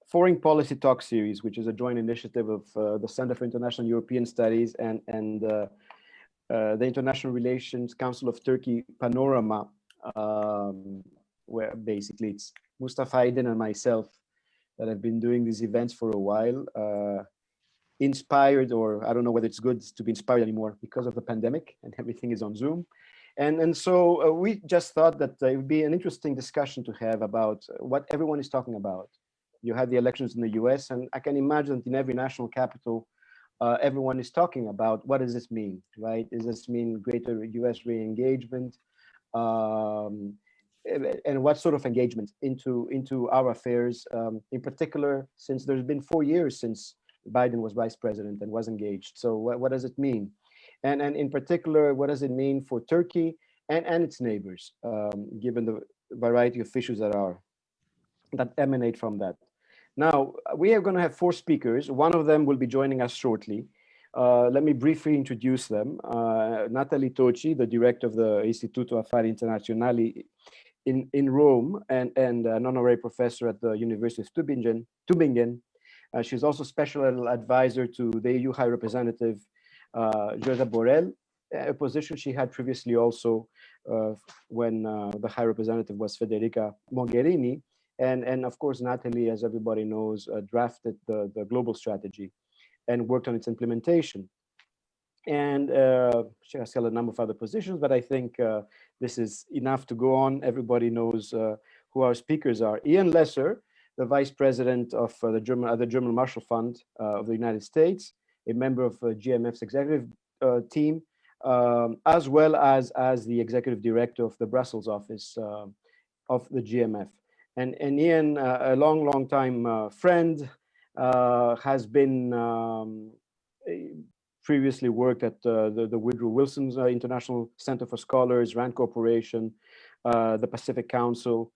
Foreign Policy Talk Series, which is a joint initiative of the Center for International European Studies and the International Relations Council of Turkey Panorama, where basically it's Mustafa Aydin and myself that have been doing these events for a while, inspired, or I don't know whether it's good to be inspired anymore because of the pandemic and everything is on Zoom. And so we just thought that it would be an interesting discussion to have about what everyone is talking about. You had the elections in the US, and I can imagine that in every national capital, everyone is talking about what does this mean, right? Does this mean greater US re-engagement? And what sort of engagement into our affairs, in particular, since there's been 4 years since Biden was vice president and was engaged. So what does it mean? And in particular, what does it mean for Turkey and its neighbors, given the variety of issues that emanate from that? Now, we are going to have 4 speakers. One of them will be joining us shortly. Let me briefly introduce them. Natalie Tocci, the director of the Istituto Affari Internazionali in Rome and an honorary professor at the University of Tübingen. She's also special advisor to the EU High Representative Josep Borrell, a position she had previously also when the High Representative was Federica Mogherini. And of course, Natalie, as everybody knows, drafted the global strategy and worked on its implementation. And she has held a number of other positions, but I think this is enough to go on. Everybody knows who our speakers are. Ian Lesser, the vice president of the German Marshall Fund of the United States, a member of GMF's executive team, as well as the executive director of the Brussels office of the GMF. And Ian, a long time friend, has been previously worked at the Woodrow Wilson's International Center for Scholars, RAND Corporation, the Pacific Council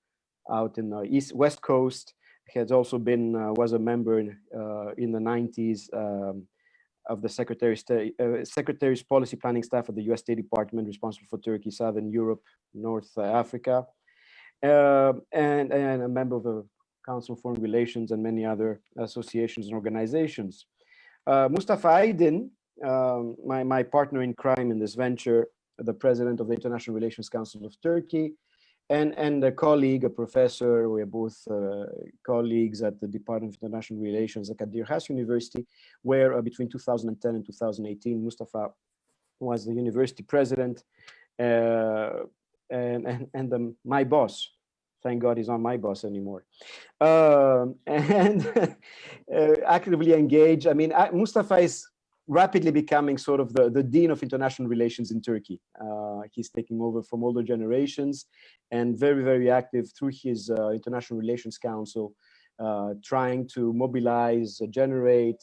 out in the West Coast. He has also been, was a member in the 90s of the Secretary's Policy Planning Staff of the US State Department, responsible for Turkey, Southern Europe, North Africa, and a member of the Council on Foreign Relations and many other associations and organizations. Mustafa Aydin, my partner in crime in this venture, the president of the International Relations Council of Turkey, and a colleague, a professor. We're both colleagues at the Department of International Relations at Kadir Has University, where between 2010 and 2018, Mustafa was the university president and my boss. Thank God he's not my boss anymore. And actively engaged. I mean, Mustafa is rapidly becoming sort of the dean of international relations in Turkey. He's taking over from older generations and very active through his International Relations Council, trying to mobilize, generate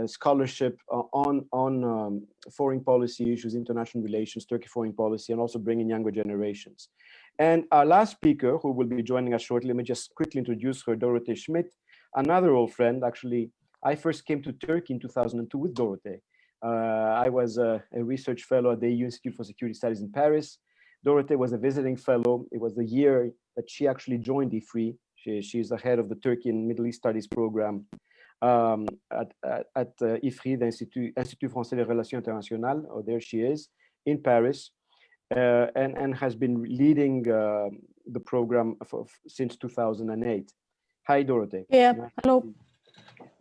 scholarship on foreign policy issues, international relations, Turkey foreign policy, and also bringing younger generations. And our last speaker, who will be joining us shortly, let me just quickly introduce her, Dorothy Schmidt, another old friend. Actually, I first came to Turkey in 2002 with Dorothy. I was a research fellow at the EU Institute for Security Studies in Paris. Dorothy was a visiting fellow. It was the year that she actually joined IFRI. She's the head of the Turkey and Middle East Studies program at IFRI, the Institut Français des Relations Internationales. Oh, there she is, in Paris. And has been leading the program since 2008. Hi, Dorothy. Yeah, hello.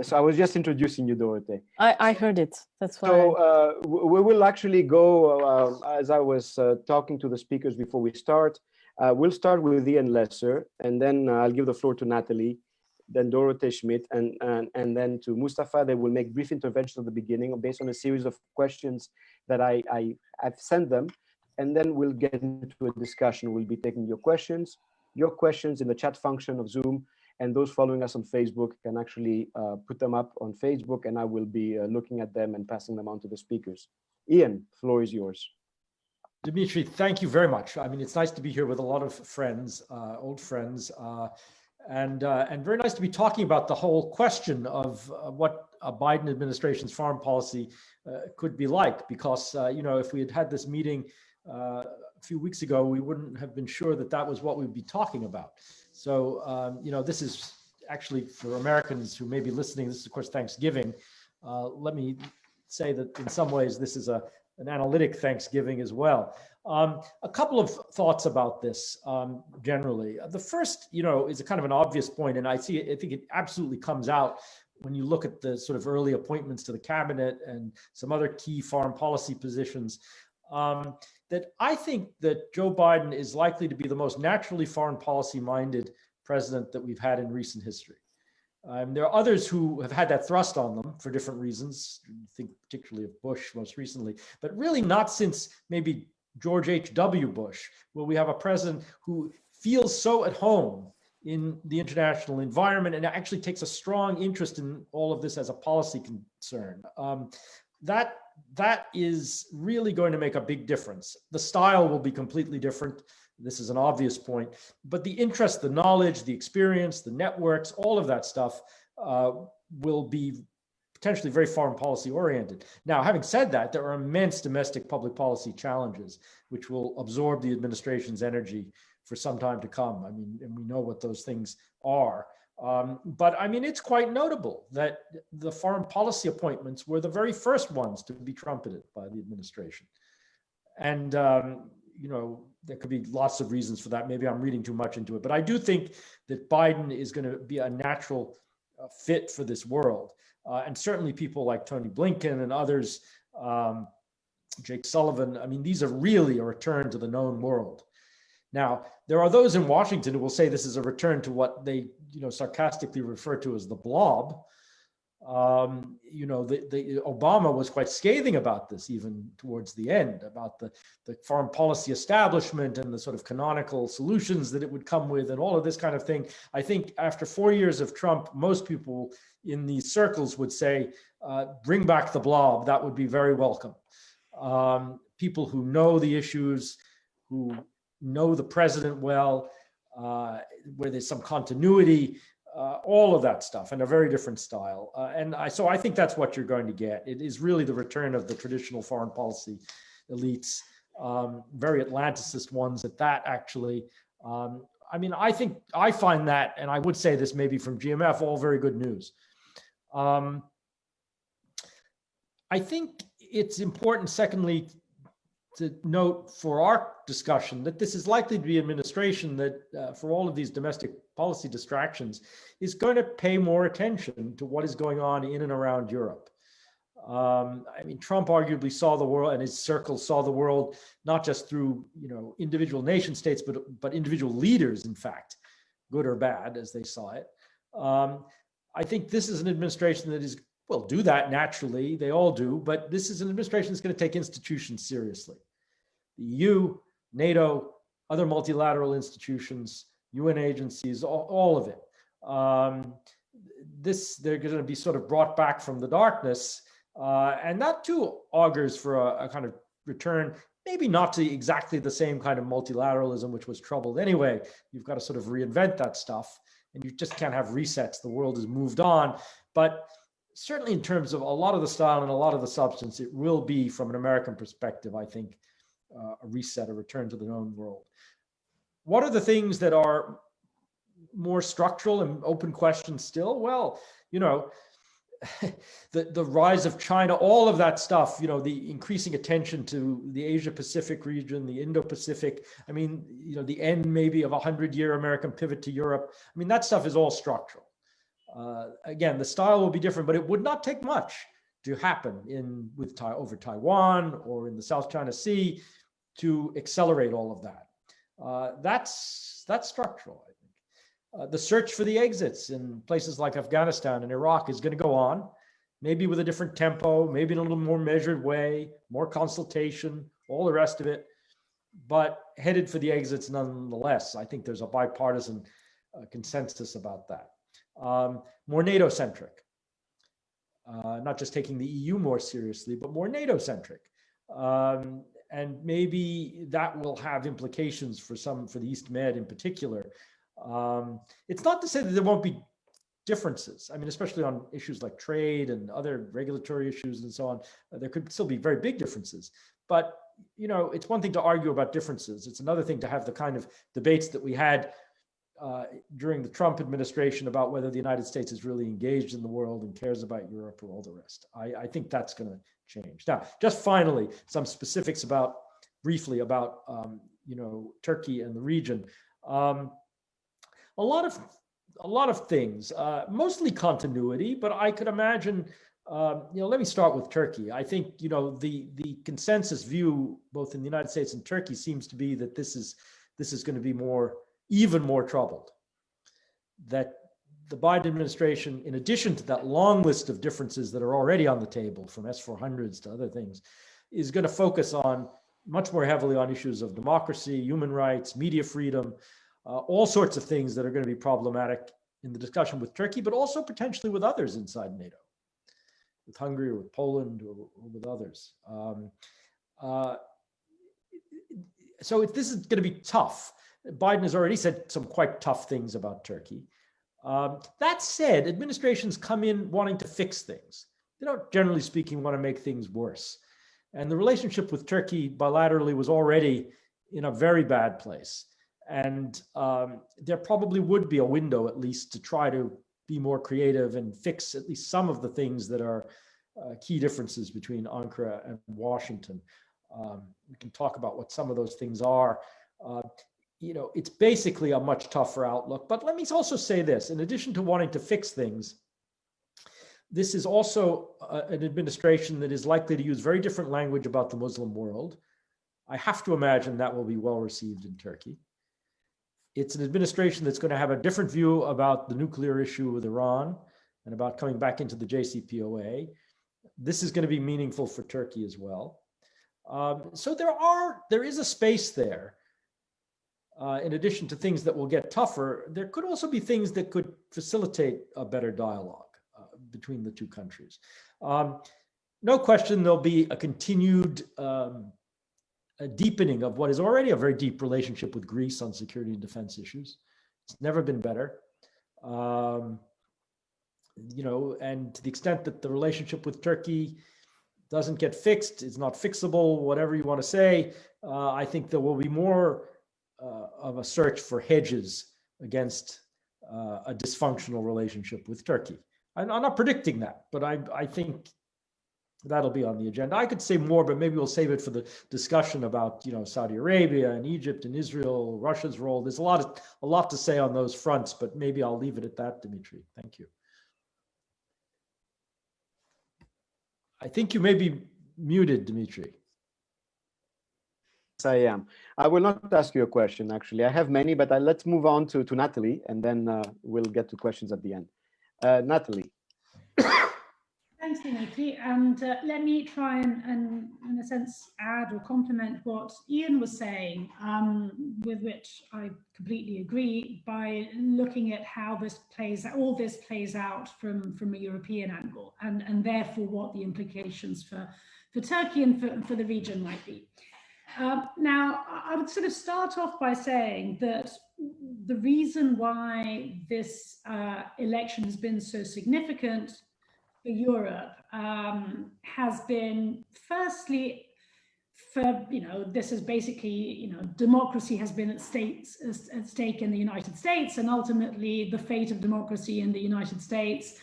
So I was just introducing you, Dorothy. I heard it. That's why. So we will actually go, as I was talking to the speakers before we start, we'll start with Ian Lesser, and then I'll give the floor to Natalie, then Dorothy Schmidt, and then to Mustafa. They will make brief interventions at the beginning based on a series of questions that I've sent them. And then we'll get into a discussion. We'll be taking your questions in the chat function of Zoom, and those following us on Facebook can actually put them up on Facebook, and I will be looking at them and passing them on to the speakers. Ian, floor is yours. Dimitri, thank you very much. I mean, it's nice to be here with a lot of friends, old friends, and very nice to be talking about the whole question of what a Biden administration's foreign policy could be like, because, you know, if we had had this meeting a few weeks ago, we wouldn't have been sure that that was what we'd be talking about. So, you know, this is actually, for Americans who may be listening, this is, of course, Thanksgiving. Let me say that in some ways, this is an analytic Thanksgiving as well. A couple of thoughts about this generally. The first, is a kind of an obvious point, and I think it absolutely comes out when you look at the sort of early appointments to the cabinet and some other key foreign policy positions, that I think that Joe Biden is likely to be the most naturally foreign policy minded president that we've had in recent history. There are others who have had that thrust on them for different reasons. I think particularly of Bush most recently, but really not since maybe George H.W. Bush, where we have a president who feels so at home in the international environment and actually takes a strong interest in all of this as a policy concern. That is really going to make a big difference. The style will be completely different. This is an obvious point, but the interest, the knowledge, the experience, the networks, all of that stuff will be potentially very foreign policy oriented. Now, having said that, there are immense domestic public policy challenges which will absorb the administration's energy for some time to come. I mean, and we know what those things are. But I mean, it's quite notable that the foreign policy appointments were the very first ones to be trumpeted by the administration. And, there could be lots of reasons for that. Maybe I'm reading too much into it, but I do think that Biden is going to be a natural fit for this world. And certainly people like Tony Blinken and others, Jake Sullivan, I mean, these are really a return to the known world. Now, there are those in Washington who will say this is a return to what they, sarcastically refer to as the blob. Obama was quite scathing about this, even towards the end, about the foreign policy establishment and the sort of canonical solutions that it would come with and all of this kind of thing. I think after 4 years of Trump, most people in these circles would say, bring back the blob. That would be very welcome. People who know the issues, who know the president well, where there's some continuity, all of that stuff, and a very different style. So I think that's what you're going to get. It is really the return of the traditional foreign policy elites, very Atlanticist ones at that, actually. I find that, and I would say this maybe from GMF, all very good news. I think it's important, secondly, to note for our discussion that this is likely to be an administration that, for all of these domestic policy distractions, is going to pay more attention to what is going on in and around Europe. Trump arguably saw the world, and his circle saw the world not just through individual nation states, but individual leaders, in fact, good or bad, as they saw it. I think this is an administration that is, well, do that naturally, they all do, but this is an administration that's going to take institutions seriously. The EU, NATO, other multilateral institutions, UN agencies, all of it. They're going to be sort of brought back from the darkness, and that too augurs for a kind of return, maybe not to exactly the same kind of multilateralism, which was troubled anyway. You've got to sort of reinvent that stuff, and you just can't have resets. The world has moved on, but certainly in terms of a lot of the style and a lot of the substance, it will be, from an American perspective, I think, a reset, a return to the known world. What are the things that are more structural and open questions still? Well, the rise of China, all of that stuff, the increasing attention to the Asia-Pacific region, the Indo-Pacific, the end maybe of a 100-year American pivot to Europe. That stuff is all structural. Again, the style will be different, but it would not take much to happen over Taiwan or in the South China Sea to accelerate all of that. That's structural, I think. The search for the exits in places like Afghanistan and Iraq is going to go on, maybe with a different tempo, maybe in a little more measured way, more consultation, all the rest of it, but headed for the exits nonetheless. I think there's a bipartisan consensus about that. More NATO-centric, not just taking the EU more seriously, but more NATO-centric. And maybe that will have implications for the East Med in particular. It's not to say that there won't be differences. Especially on issues like trade and other regulatory issues and so on, there could still be very big differences. But, it's one thing to argue about differences. It's another thing to have the kind of debates that we had during the Trump administration about whether the United States is really engaged in the world and cares about Europe or all the rest. I think that's going to change. Now, just finally, some specifics briefly about Turkey and the region. A lot of things, mostly continuity, but I could imagine. Let me start with Turkey. I think the consensus view, both in the United States and Turkey, seems to be that this is going to be even more troubled. That the Biden administration, in addition to that long list of differences that are already on the table, from S-400s to other things, is going to focus much more heavily on issues of democracy, human rights, media freedom, all sorts of things that are going to be problematic in the discussion with Turkey, but also potentially with others inside NATO, with Hungary or with Poland or with others. So this is going to be tough. Biden has already said some quite tough things about Turkey. That said, administrations come in wanting to fix things. They don't, generally speaking, want to make things worse. And the relationship with Turkey bilaterally was already in a very bad place. And there probably would be a window, at least, to try to be more creative and fix at least some of the things that are key differences between Ankara and Washington. We can talk about what some of those things are. It's basically a much tougher outlook. But let me also say this, in addition to wanting to fix things, this is also an administration that is likely to use very different language about the Muslim world. I have to imagine that will be well received in Turkey. It's an administration that's going to have a different view about the nuclear issue with Iran and about coming back into the JCPOA. This is going to be meaningful for Turkey as well. So there is a space there. In addition to things that will get tougher, there could also be things that could facilitate a better dialogue between the two countries. No question, there'll be a continued a deepening of what is already a very deep relationship with Greece on security and defense issues. It's never been better. And to the extent that the relationship with Turkey doesn't get fixed, it's not fixable, whatever you want to say, I think there will be more of a search for hedges against a dysfunctional relationship with Turkey. I'm not predicting that, but I think that'll be on the agenda. I could say more, but maybe we'll save it for the discussion about Saudi Arabia and Egypt and Israel, Russia's role. There's a lot to say on those fronts, but maybe I'll leave it at that, Dimitri. Thank you. I think you may be muted, Dimitri. Yes, I am. I will not ask you a question, actually. I have many, but let's move on to Natalie, and then we'll get to questions at the end. Natalie. Thanks, Dimitri. And let me try and, in a sense, add or complement what Ian was saying, with which I completely agree, by looking at how all this plays out from a European angle, and therefore what the implications for Turkey and for the region might be. Now, I would sort of start off by saying that the reason why this election has been so significant for Europe has been, firstly, this is basically, democracy has been at stake in the United States, and ultimately the fate of democracy in the United States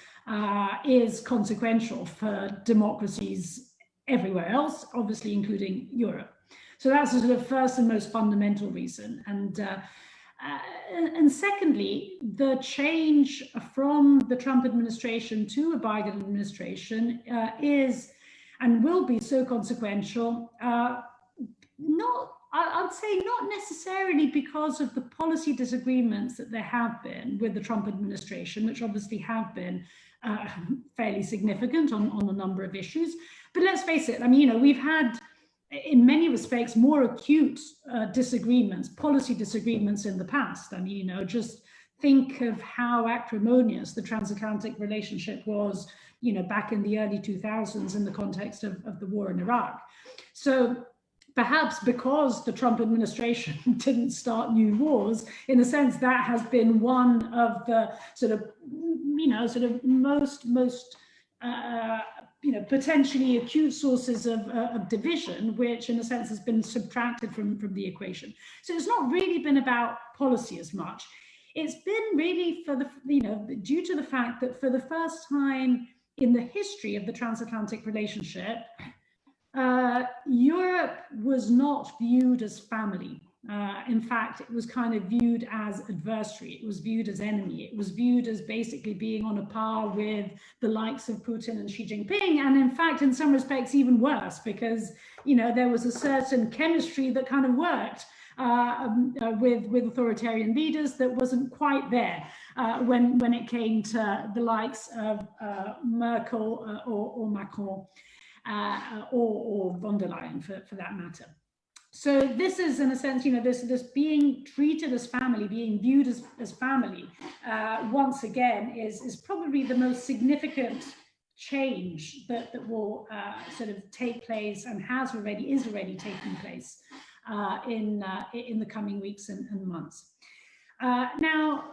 is consequential for democracies everywhere else, obviously including Europe. So that's the sort of first and most fundamental reason. And secondly, the change from the Trump administration to a Biden administration is and will be so consequential, I would say not necessarily because of the policy disagreements that there have been with the Trump administration, which obviously have been fairly significant on a number of issues. But let's face it, I mean, we've had, in many respects, more acute disagreements, policy disagreements in the past. I mean, just think of how acrimonious the transatlantic relationship was, back in the early 2000s in the context of the war in Iraq. So perhaps because the Trump administration didn't start new wars, in a sense, that has been one of the most potentially acute sources of division, which in a sense has been subtracted from the equation. So it's not really been about policy as much. It's been really for the, due to the fact that for the first time in the history of the transatlantic relationship, Europe was not viewed as family. In fact, it was kind of viewed as adversary. It was viewed as enemy. It was viewed as basically being on a par with the likes of Putin and Xi Jinping. And in fact, in some respects, even worse, because, there was a certain chemistry that kind of worked with authoritarian leaders that wasn't quite there when it came to the likes of Merkel or Macron or von der Leyen for that matter. So this is, in a sense, this being treated as family, being viewed as family, once again, is probably the most significant change that will sort of take place and is already taking place in the coming weeks and months. Now,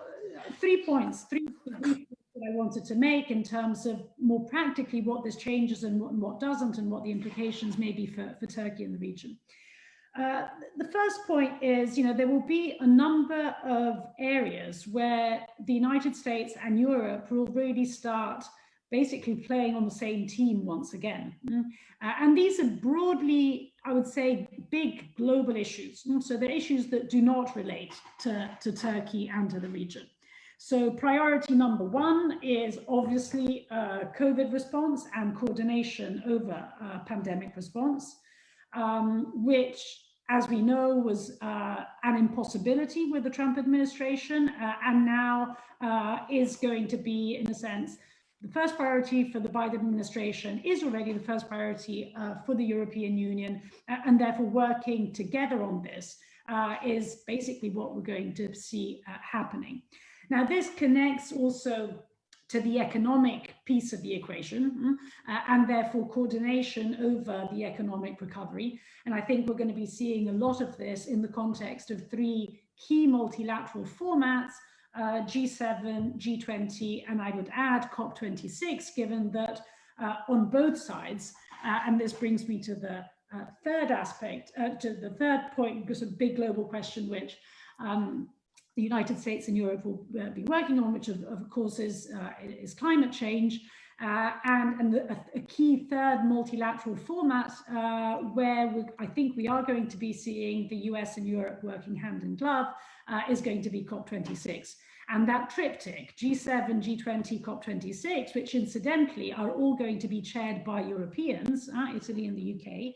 3 points that I wanted to make in terms of more practically what this changes and what doesn't, and what the implications may be for Turkey in the region. The first point is, there will be a number of areas where the United States and Europe will really start basically playing on the same team once again. And these are broadly, I would say, big global issues. So they're issues that do not relate to Turkey and to the region. So priority number one is obviously COVID response and coordination over pandemic response, which, as we know, was an impossibility with the Trump administration, and now is going to be, in a sense, the first priority for the Biden administration, is already the first priority for the European Union, and therefore working together on this is basically what we're going to see happening. Now, this connects also to the economic piece of the equation, and therefore coordination over the economic recovery. And I think we're going to be seeing a lot of this in the context of three key multilateral formats, G7, G20, and I would add COP26, given that on both sides, and this brings me to the third aspect, to the third point, because a big global question, which the United States and Europe will be working on, which of course is climate change, and a key third multilateral format where I think we are going to be seeing the US and Europe working hand in glove is going to be COP26. And that triptych, G7, G20, COP26, which incidentally are all going to be chaired by Europeans, Italy and the UK,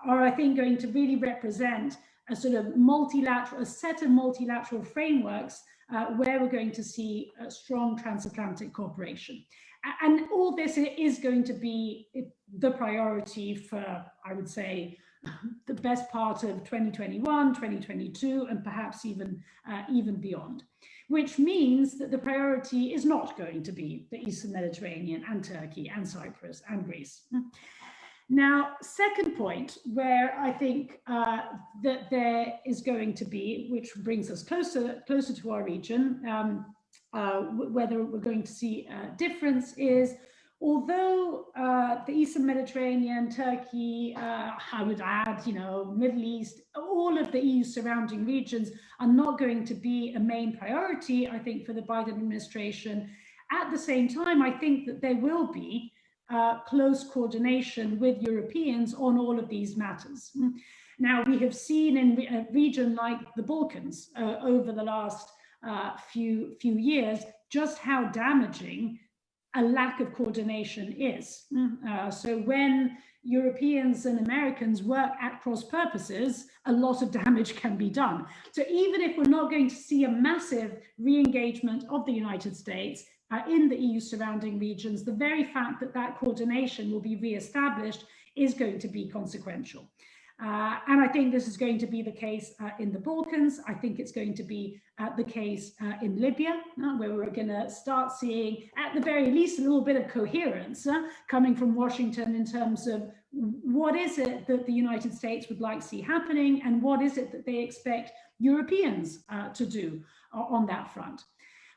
are I think going to really represent a sort of a set of multilateral frameworks where we're going to see a strong transatlantic cooperation. And all this is going to be the priority for, I would say, the best part of 2021, 2022, and perhaps even beyond, which means that the priority is not going to be the Eastern Mediterranean and Turkey and Cyprus and Greece. Now, second point where I think that there is going to be, which brings us closer to our region, whether we're going to see a difference is, although the Eastern Mediterranean, Turkey, I would add, Middle East, all of the EU surrounding regions are not going to be a main priority, I think, for the Biden administration. At the same time, I think that there will be close coordination with Europeans on all of these matters. Now, we have seen in a region like the Balkans over the last few years just how damaging a lack of coordination is. So when Europeans and Americans work at cross purposes, a lot of damage can be done. So even if we're not going to see a massive re-engagement of the United States in the EU surrounding regions, the very fact that that coordination will be re-established is going to be consequential. And I think this is going to be the case in the Balkans. I think it's going to be the case in Libya, where we're going to start seeing, at the very least, a little bit of coherence coming from Washington in terms of what is it that the United States would like to see happening, and what is it that they expect Europeans to do on that front.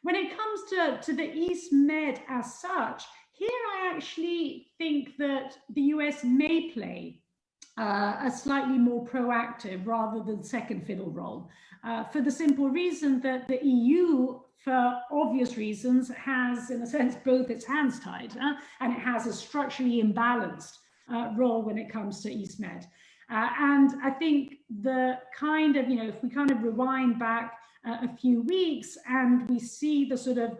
When it comes to the East Med as such, here I actually think that the US may play a slightly more proactive rather than second fiddle role, for the simple reason that the EU, for obvious reasons, has, in a sense, both its hands tied, and it has a structurally imbalanced role when it comes to East Med. And I think the kind of, if we kind of rewind back a few weeks and we see the sort of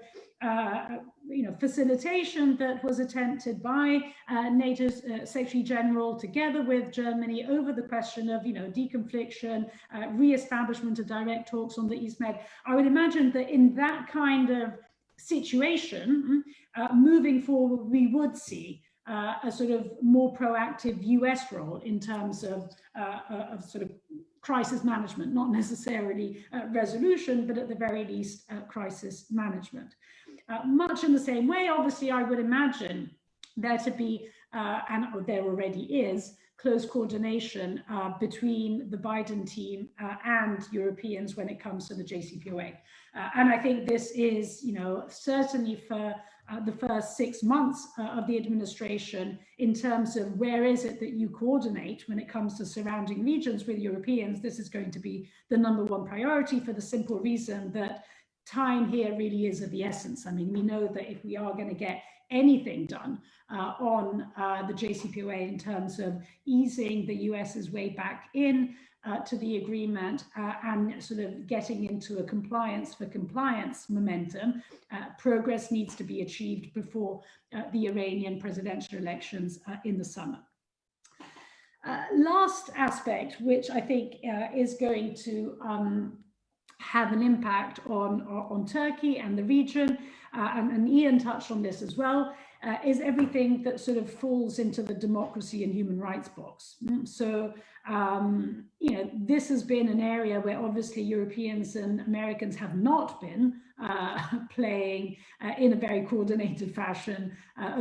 facilitation that was attempted by NATO's Secretary General together with Germany over the question of deconfliction, re-establishment of direct talks on the East Med. I would imagine that in that kind of situation, moving forward, we would see a sort of more proactive US role in terms of sort of crisis management, not necessarily resolution, but at the very least crisis management. Much in the same way, obviously, I would imagine there to be, and there already is, close coordination between the Biden team and Europeans when it comes to the JCPOA. And I think this is, certainly for the first 6 months of the administration, in terms of where is it that you coordinate when it comes to surrounding regions with Europeans, this is going to be the #1 priority, for the simple reason that time here really is of the essence. I mean, we know that if we are going to get anything done on the JCPOA in terms of easing the US's way back in to the agreement and sort of getting into a compliance for compliance momentum, progress needs to be achieved before the Iranian presidential elections in the summer. Last aspect, which I think is going to have an impact on Turkey and the region, and Ian touched on this as well, is everything that sort of falls into the democracy and human rights box. So, this has been an area where obviously Europeans and Americans have not been playing in a very coordinated fashion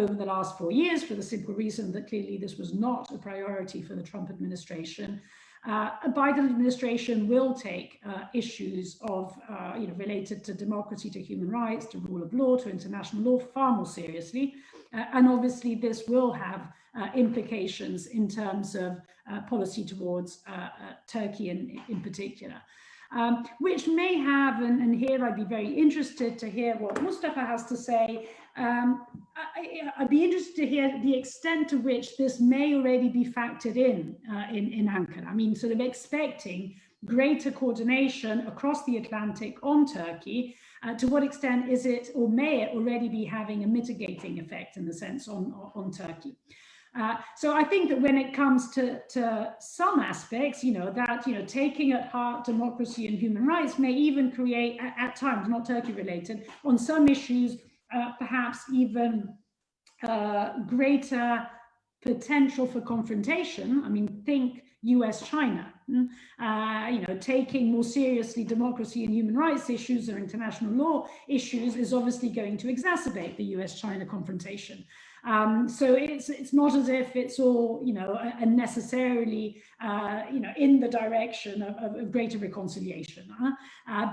over the last 4 years, for the simple reason that clearly this was not a priority for the Trump administration. A Biden administration will take issues of, related to democracy, to human rights, to rule of law, to international law far more seriously. And obviously this will have implications in terms of policy towards Turkey in particular. Which may have, and here I'd be very interested to hear what Mustafa has to say. I'd be interested to hear the extent to which this may already be factored in Ankara. I mean, sort of expecting greater coordination across the Atlantic on Turkey. To what extent is it, or may it already be having a mitigating effect in the sense on Turkey? So I think that when it comes to some aspects, taking at heart democracy and human rights may even create, at times, not Turkey related, on some issues, perhaps even greater potential for confrontation. I mean, think US-China, taking more seriously democracy and human rights issues or international law issues is obviously going to exacerbate the US-China confrontation. So it's not as if it's all, necessarily, in the direction of greater reconciliation.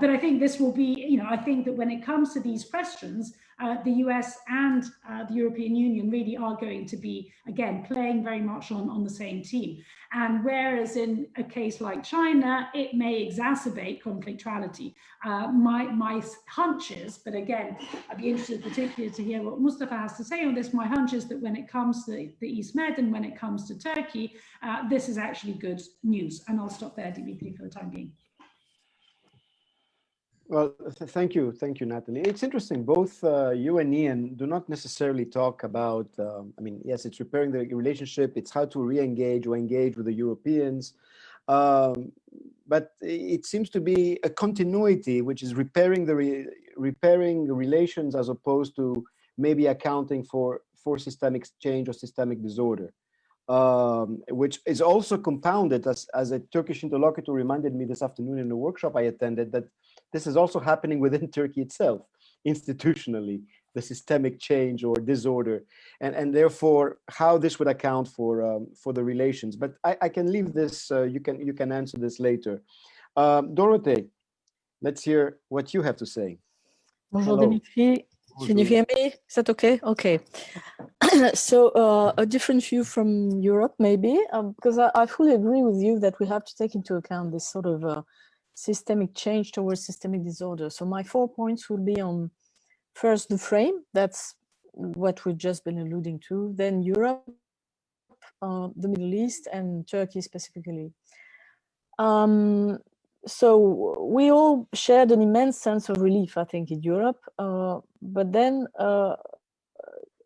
But I think this will be, I think that when it comes to these questions, the US and the European Union really are going to be, again, playing very much on the same team. And whereas in a case like China, it may exacerbate conflictuality. My hunch is, but again, I'd be interested particularly to hear what Mustafa has to say on this. My hunch is that when it comes to the East Med and when it comes to Turkey, this is actually good news. And I'll stop there, Dimitri, for the time being. Well, thank you, Natalie. It's interesting. Both you and Ian do not necessarily talk about. I mean, yes, it's repairing the relationship. It's how to re-engage or engage with the Europeans, but it seems to be a continuity, which is repairing the relations as opposed to maybe accounting for systemic change or systemic disorder, which is also compounded, as a Turkish interlocutor reminded me this afternoon in a workshop I attended, that this is also happening within Turkey itself, institutionally, the systemic change or disorder, and therefore how this would account for the relations. But I can leave this. You can answer this later. Dorothy, let's hear what you have to say. Bonjour Hello. Dimitri. Can you hear me? Is that okay? Okay. So a different view from Europe, maybe, because I fully agree with you that we have to take into account this sort of systemic change towards systemic disorder. So my 4 points will be on, first, the frame. That's what we've just been alluding to. Then Europe, the Middle East, and Turkey specifically. So we all shared an immense sense of relief, I think, in Europe. But then,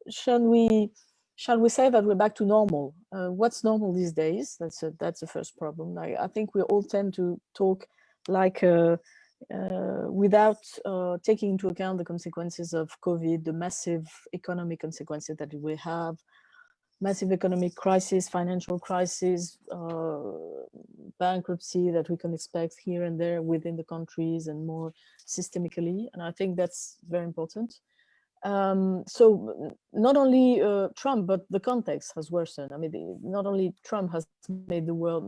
shall we say that we're back to normal? What's normal these days? That's the first problem. I think we all tend to talk like without taking into account the consequences of COVID, the massive economic consequences that we have, massive economic crisis, financial crisis, bankruptcy that we can expect here and there within the countries and more systemically. And I think that's very important. So not only Trump, but the context has worsened. I mean, not only Trump has made the world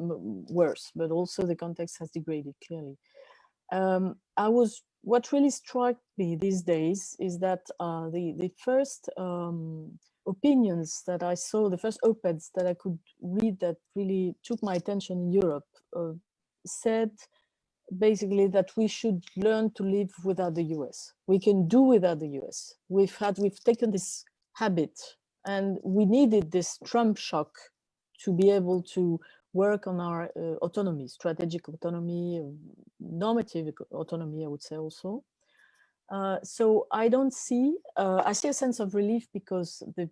worse, but also the context has degraded clearly. What really struck me these days is that the first opinions that I saw, the first op-eds that I could read that really took my attention in Europe, said basically that we should learn to live without the US. We can do without the US. We've taken this habit, and we needed this Trump shock to be able to work on our autonomy, strategic autonomy, normative autonomy, I would say also. So I don't see, I see a sense of relief because the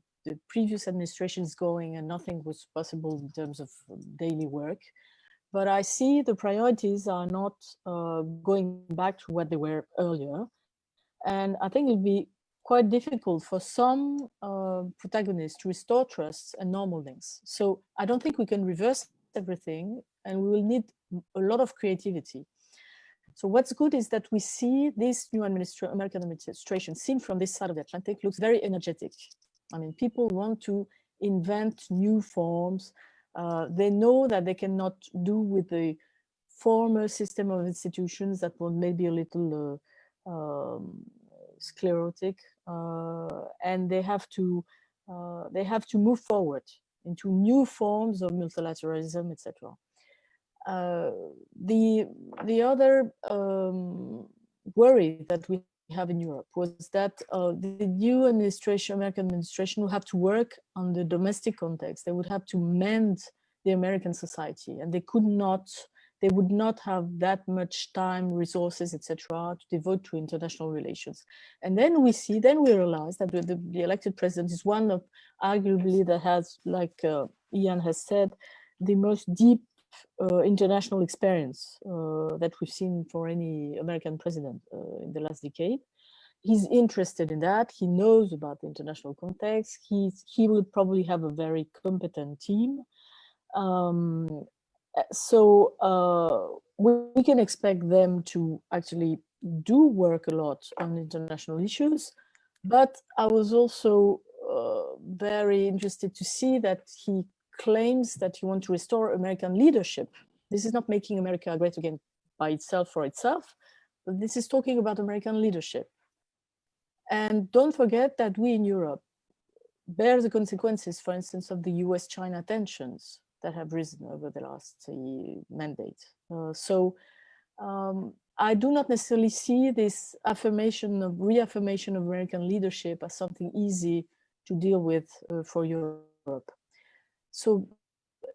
previous administration is going and nothing was possible in terms of daily work. But I see the priorities are not going back to what they were earlier. And I think it'll be quite difficult for some protagonists to restore trust and normal links. So I don't think we can reverse everything, and we will need a lot of creativity. So what's good is that we see this new American administration, seen from this side of the Atlantic, looks very energetic. I mean, people want to invent new forms. They know that they cannot do with the former system of institutions that was maybe a little sclerotic, and they have to move forward into new forms of multilateralism, etc. The other worry that we have in Europe was that the new administration, American administration, will have to work on the domestic context. They would have to mend the American society, and they would not have that much time, resources, etc., to devote to international relations. And then we realize that the elected president is one of, arguably, that has, like Ian has said, the most deep international experience that we've seen for any American president in the last decade. He's interested in that. He knows about the international context. He will probably have a very competent team. So we can expect them to actually do work a lot on international issues. But I was also very interested to see that he claims that he wants to restore American leadership. This is not making America great again by itself for itself, but this is talking about American leadership. And don't forget that we in Europe bear the consequences, for instance, of the US-China tensions that have risen over the last mandate. So I do not necessarily see this reaffirmation of American leadership as something easy to deal with for Europe. So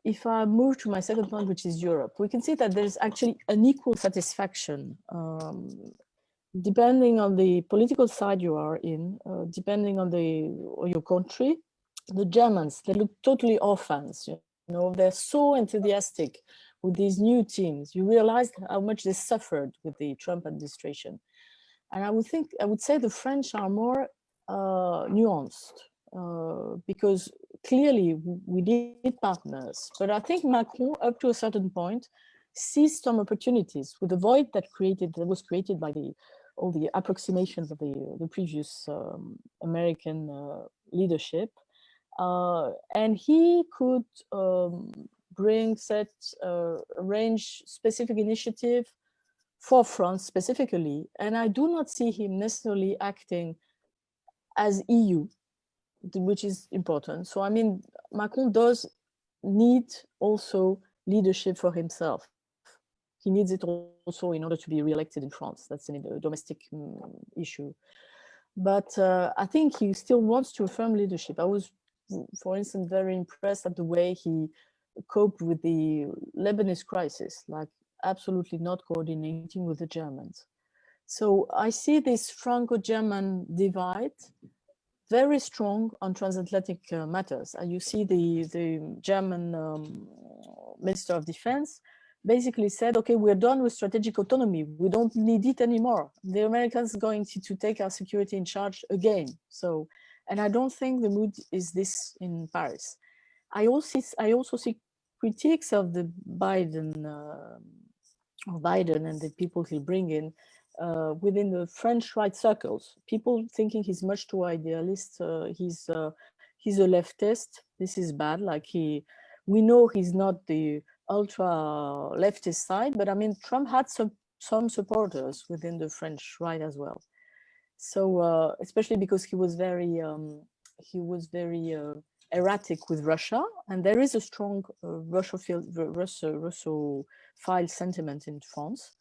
if I move to my second point, which is Europe, we can see that there's actually an equal satisfaction, depending on the political side you are in, depending on your country. The Germans, they look totally orphans, you know, they're so enthusiastic with these new teams. You realize how much they suffered with the Trump administration. And I would say the French are more nuanced, because clearly we need partners. But I think Macron, up to a certain point, seized some opportunities with the void that was created by all the approximations of the previous American leadership. And he could arrange specific initiative for France specifically. And I do not see him necessarily acting as EU, which is important. So I mean, Macron does need also leadership for himself. He needs it also in order to be re-elected in France. That's a domestic issue. But I think he still wants to affirm leadership. I was, for instance, very impressed at the way he coped with the Lebanese crisis, like absolutely not coordinating with the Germans. So I see this Franco-German divide very strong on transatlantic matters. You see the German Minister of Defense basically said, okay, we're done with strategic autonomy. We don't need it anymore. The Americans are going to take our security in charge again. So, and I don't think the mood is this in Paris. I also see critiques of the Biden and the people he'll bring in within the French right circles. People thinking he's much too idealist. He's a leftist. This is bad. Like we know he's not the ultra leftist side, but I mean, Trump had some supporters within the French right as well. So especially because he was very erratic with Russia, and there is a strong Russophile sentiment in France,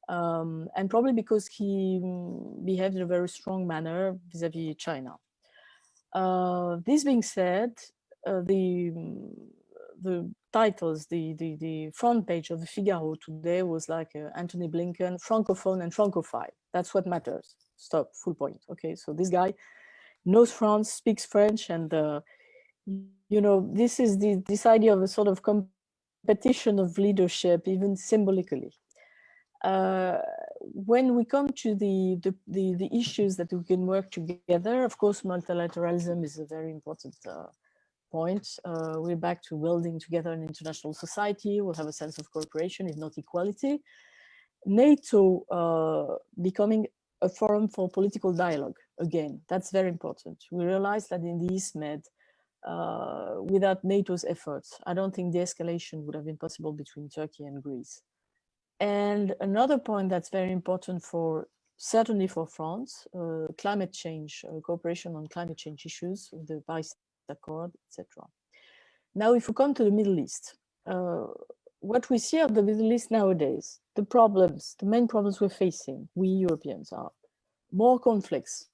and probably because he behaved in a very strong manner vis-à-vis China. This being said, the titles, the front page of the Figaro today was like Antony Blinken, Francophone and Francophile. That's what matters. Stop, full point. Okay, so this guy knows France, speaks French, and you know, this is this idea of a sort of competition of leadership, even symbolically. When we come to the issues that we can work together, of course, multilateralism is a very important point. We're back to welding together an international society. We'll have a sense of cooperation, if not equality. NATO becoming a forum for political dialogue. Again, that's very important. We realize that in the East Med, without NATO's efforts, I don't think de-escalation would have been possible between Turkey and Greece. And another point that's very important certainly for France, climate change, cooperation on climate change issues, the Paris Accord, etc. Now, if we come to the Middle East, what we see of the Middle East nowadays, the main problems we're facing, we Europeans, are more conflicts,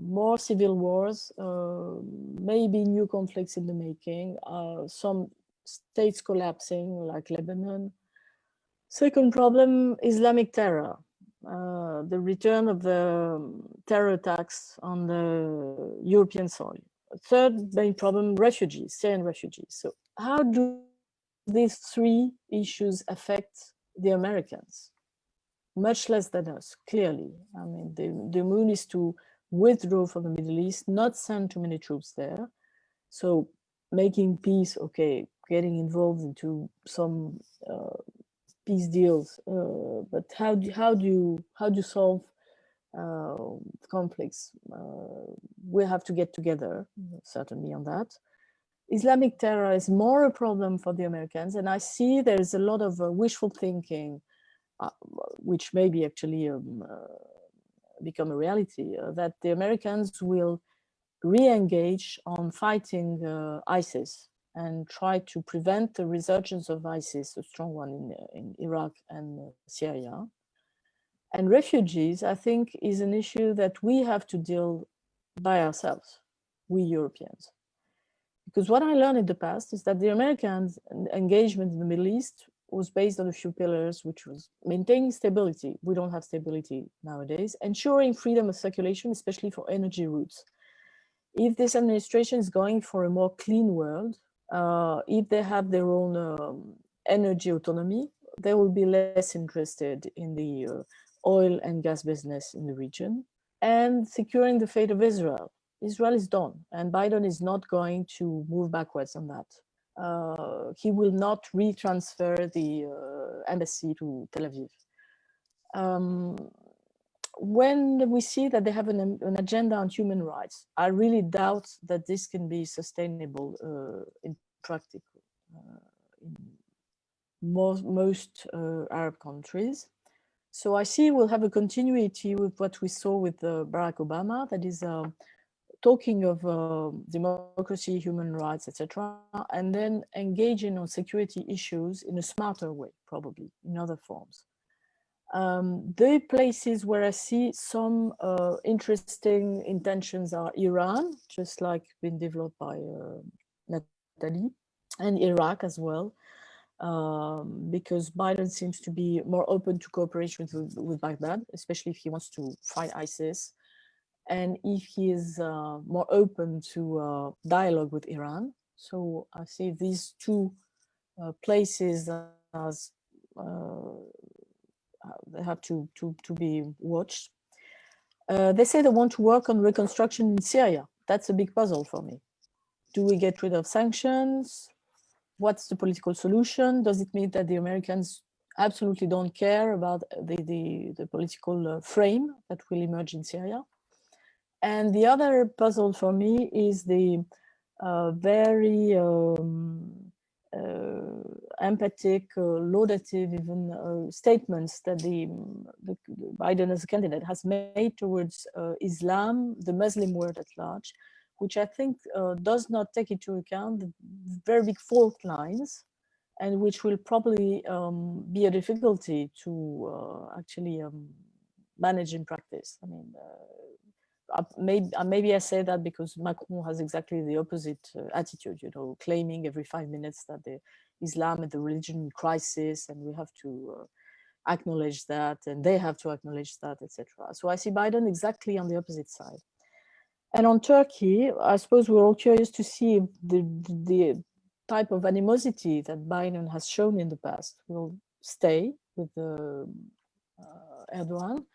more civil wars, maybe new conflicts in the making, some states collapsing like Lebanon. Second problem, Islamic terror, the return of the terror attacks on the European soil. Third main problem, refugees, Syrian refugees. So how do these three issues affect the Americans? Much less than us, clearly. I mean, the moon is to withdraw from the Middle East, not send too many troops there. So making peace, okay, getting involved into some peace deals, but how do you solve conflicts? We have to get together, certainly on that. Islamic terror is more a problem for the Americans, and I see there is a lot of wishful thinking, which maybe actually become a reality, that the Americans will re-engage on fighting ISIS and try to prevent the resurgence of ISIS, a strong one in Iraq and Syria. And refugees, I think, is an issue that we have to deal by ourselves, we Europeans. Because what I learned in the past is that the Americans' engagement in the Middle East was based on a few pillars, which was maintaining stability. We don't have stability nowadays. Ensuring freedom of circulation, especially for energy routes. If this administration is going for a more clean world, if they have their own energy autonomy, they will be less interested in the oil and gas business in the region. And securing the fate of Israel. Israel is done, and Biden is not going to move backwards on that. He will not retransfer the embassy to Tel Aviv. When we see that they have an agenda on human rights, I really doubt that this can be sustainable in practice in most Arab countries. So I see we'll have a continuity with what we saw with Barack Obama, that is talking of democracy, human rights, etc., and then engaging on security issues in a smarter way, probably in other forms. The places where I see some interesting intentions are Iran, just like been developed by Natalie, and Iraq as well, because Biden seems to be more open to cooperation with Baghdad, especially if he wants to fight ISIS, and if he is more open to dialogue with Iran. So I see these two places as they have to be watched. They say they want to work on reconstruction in Syria. That's a big puzzle for me. Do we get rid of sanctions? What's the political solution? Does it mean that the Americans absolutely don't care about the political frame that will emerge in Syria? And the other puzzle for me is the very empathic, laudative even statements that the Biden as a candidate has made towards Islam, the Muslim world at large, which I think does not take into account the very big fault lines, and which will probably be a difficulty to actually manage in practice. I mean, maybe I say that because Macron has exactly the opposite attitude, you know, claiming every 5 minutes that the Islam and the religion crisis, and we have to acknowledge that, and they have to acknowledge that, etc. So I see Biden exactly on the opposite side. And on Turkey, I suppose we're all curious to see the type of animosity that Biden has shown in the past will stay with Erdogan.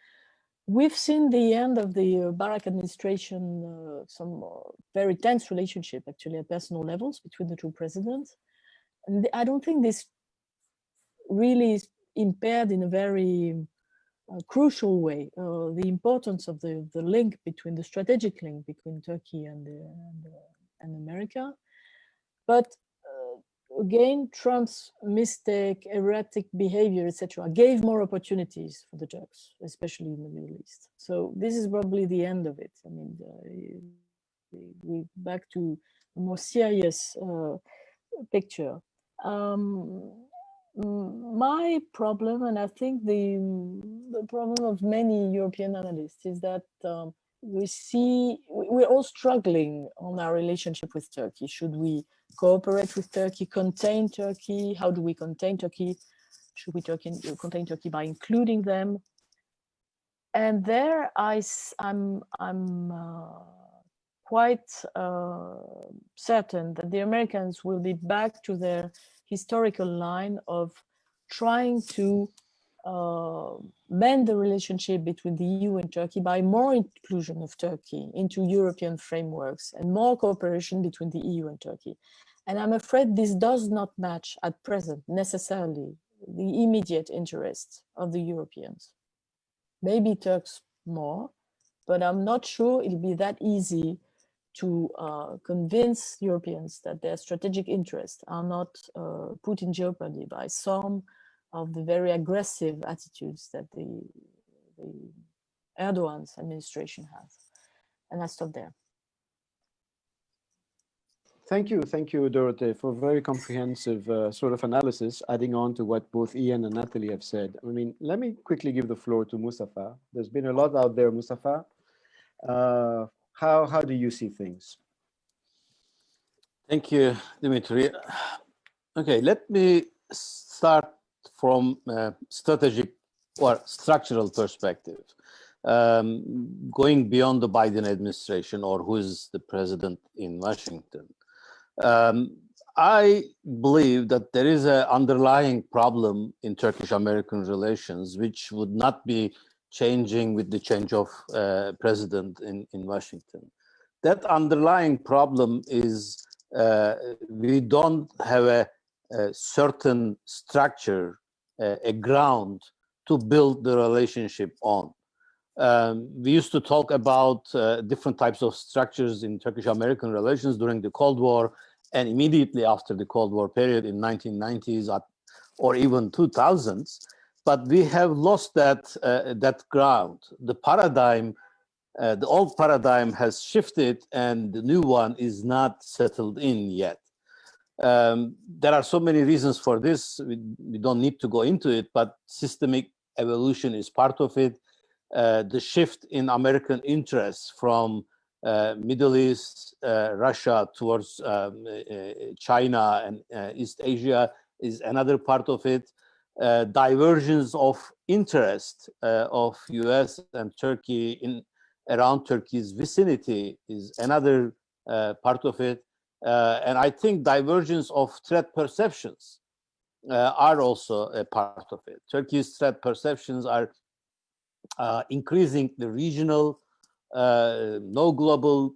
We've seen the end of the Barak administration, some very tense relationship actually at personal levels between the two presidents. And I don't think this really impaired in a very crucial way the importance of the link between the strategic link between Turkey and America. But again, Trump's mistake, erratic behavior, etc., gave more opportunities for the Turks, especially in the Middle East. So this is probably the end of it. I mean, we're back to a more serious picture. My problem, and I think the problem of many European analysts, is that we're all struggling on our relationship with Turkey. Should we cooperate with Turkey, contain Turkey? How do we contain Turkey? Should we contain Turkey by including them? And there I'm quite certain that the Americans will be back to their historical line of trying to mend the relationship between the EU and Turkey by more inclusion of Turkey into European frameworks and more cooperation between the EU and Turkey. And I'm afraid this does not match at present necessarily the immediate interests of the Europeans. Maybe Turks more, but I'm not sure it'll be that easy to convince Europeans that their strategic interests are not put in jeopardy by some of the very aggressive attitudes that the Erdogan's administration has. And I stop there. Thank you, Dorothy, for a very comprehensive sort of analysis, adding on to what both Ian and Natalie have said. I mean, let me quickly give the floor to Mustafa. There's been a lot out there, Mustafa. How do you see things? Thank you, Dimitri. Okay, let me start from a strategic or structural perspective, going beyond the Biden administration or who is the president in Washington. I believe that there is an underlying problem in Turkish-American relations, which would not be changing with the change of president in Washington. That underlying problem is we don't have a certain structure, a ground to build the relationship on. We used to talk about different types of structures in Turkish-American relations during the Cold War and immediately after the Cold War period in 1990s or even 2000s. but we have lost that ground. The paradigm, the old paradigm has shifted, and the new one is not settled in yet. There are so many reasons for this. We don't need to go into it, but systemic evolution is part of it. The shift in American interests from Middle East, Russia towards China and East Asia is another part of it. Divergence of interest of US and Turkey around Turkey's vicinity is another part of it. And I think divergence of threat perceptions are also a part of it. Turkey's threat perceptions are increasing the regional, no global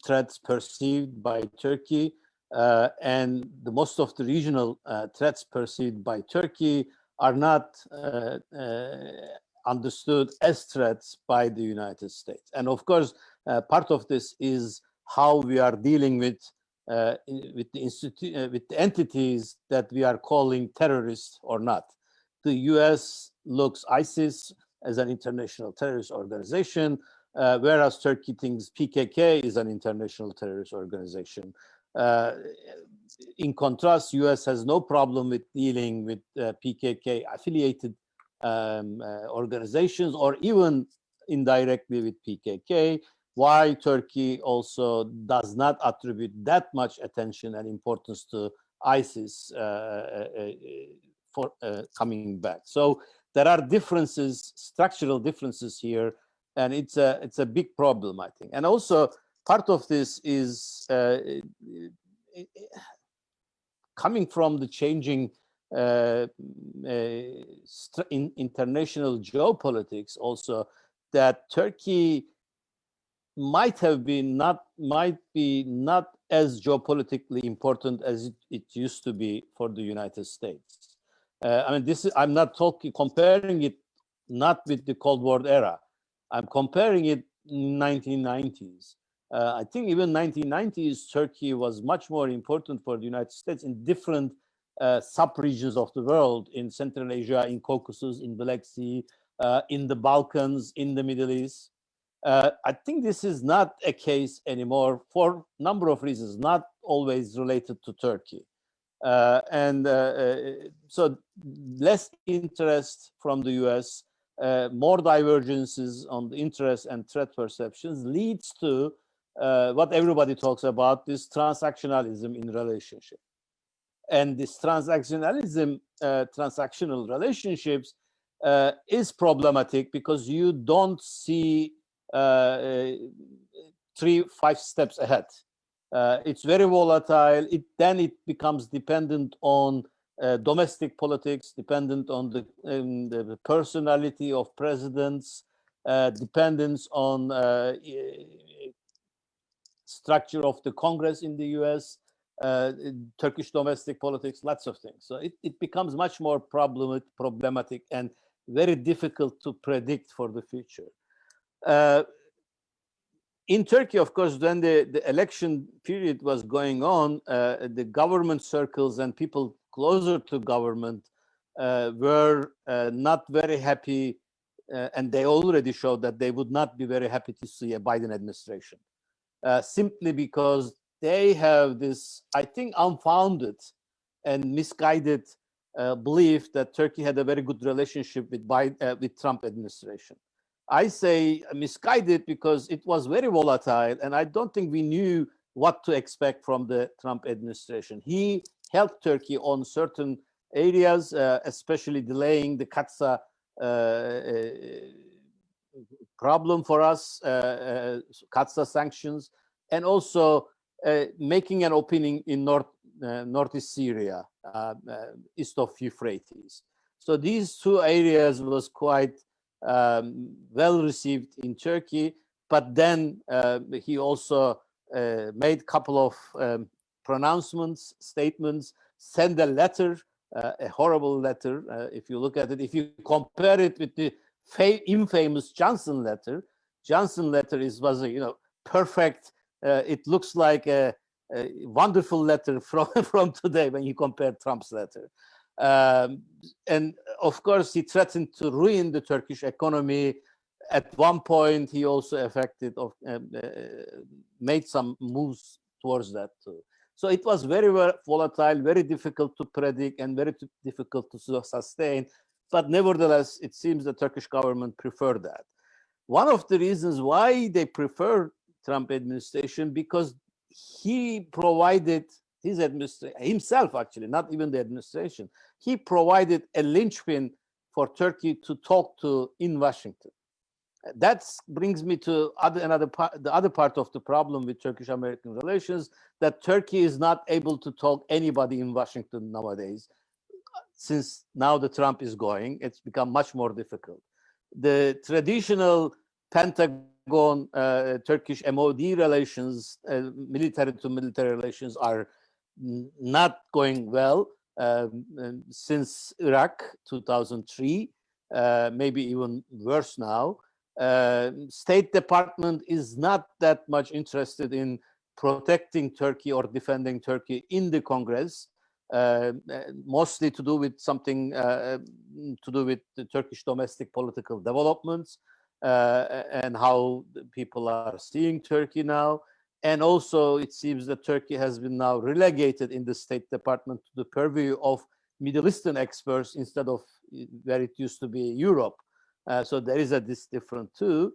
threats perceived by Turkey, and most of the regional threats perceived by Turkey are not understood as threats by the United States. And of course, part of this is how we are dealing with the entities that we are calling terrorists or not. The US looks ISIS as an international terrorist organization, whereas Turkey thinks PKK is an international terrorist organization. In contrast, US has no problem with dealing with PKK affiliated organizations or even indirectly with PKK. Why Turkey also does not attribute that much attention and importance to ISIS for coming back. So there are differences, structural differences here, and it's a big problem, I think. And also part of this is coming from the changing international geopolitics also, that Turkey might be not as geopolitically important as it used to be for the United States. I mean, I'm not comparing it not with the Cold War era. I'm comparing it in 1990s. I think even 1990s, Turkey was much more important for the United States in different sub-regions of the world, in Central Asia, in Caucasus, in Black Sea, in the Balkans, in the Middle East. I think this is not a case anymore for a number of reasons, not always related to Turkey. So less interest from the US, more divergences on the interest and threat perceptions leads to what everybody talks about, this transactionalism in relationship. And this transactionalism, transactional relationships is problematic because you don't see 3-5 steps ahead. It's very volatile. Then it becomes dependent on domestic politics, dependent on the personality of presidents, dependence on structure of the Congress in the US, Turkish domestic politics, lots of things. So it becomes much more problematic and very difficult to predict for the future. In Turkey, of course, when the election period was going on, the government circles and people closer to government were not very happy, and they already showed that they would not be very happy to see a Biden administration, simply because they have this, I think, unfounded and misguided belief that Turkey had a very good relationship with Trump administration. I say misguided because it was very volatile, and I don't think we knew what to expect from the Trump administration. He helped Turkey on certain areas, especially delaying the Katsa problem for us, Katsa sanctions, and also making an opening in northeast Syria, east of Euphrates. So these two areas was quite well received in Turkey, but then he also made a couple of pronouncements, statements, sent a letter, a horrible letter. If you look at it, if you compare it with the infamous Johnson letter was a perfect. It looks like a wonderful letter from today when you compare Trump's letter. And of course, he threatened to ruin the Turkish economy. At one point, he also made some moves towards that too. So it was very, very volatile, very difficult to predict, and very difficult to sustain. But nevertheless, it seems the Turkish government preferred that. One of the reasons why they prefer Trump administration, because he provided his administration, himself actually, not even the administration, he provided a linchpin for Turkey to talk to in Washington. That brings me to the other part of the problem with Turkish-American relations, that Turkey is not able to talk anybody in Washington nowadays. Since now the Trump is going, it's become much more difficult. The traditional Pentagon, Turkish MOD relations, military to military relations are not going well since Iraq 2003, maybe even worse now. State Department is not that much interested in protecting Turkey or defending Turkey in the Congress, mostly to do with something to do with the Turkish domestic political developments and how people are seeing Turkey now. And also, it seems that Turkey has been now relegated in the State Department to the purview of Middle Eastern experts instead of where it used to be Europe. So there is this difference too.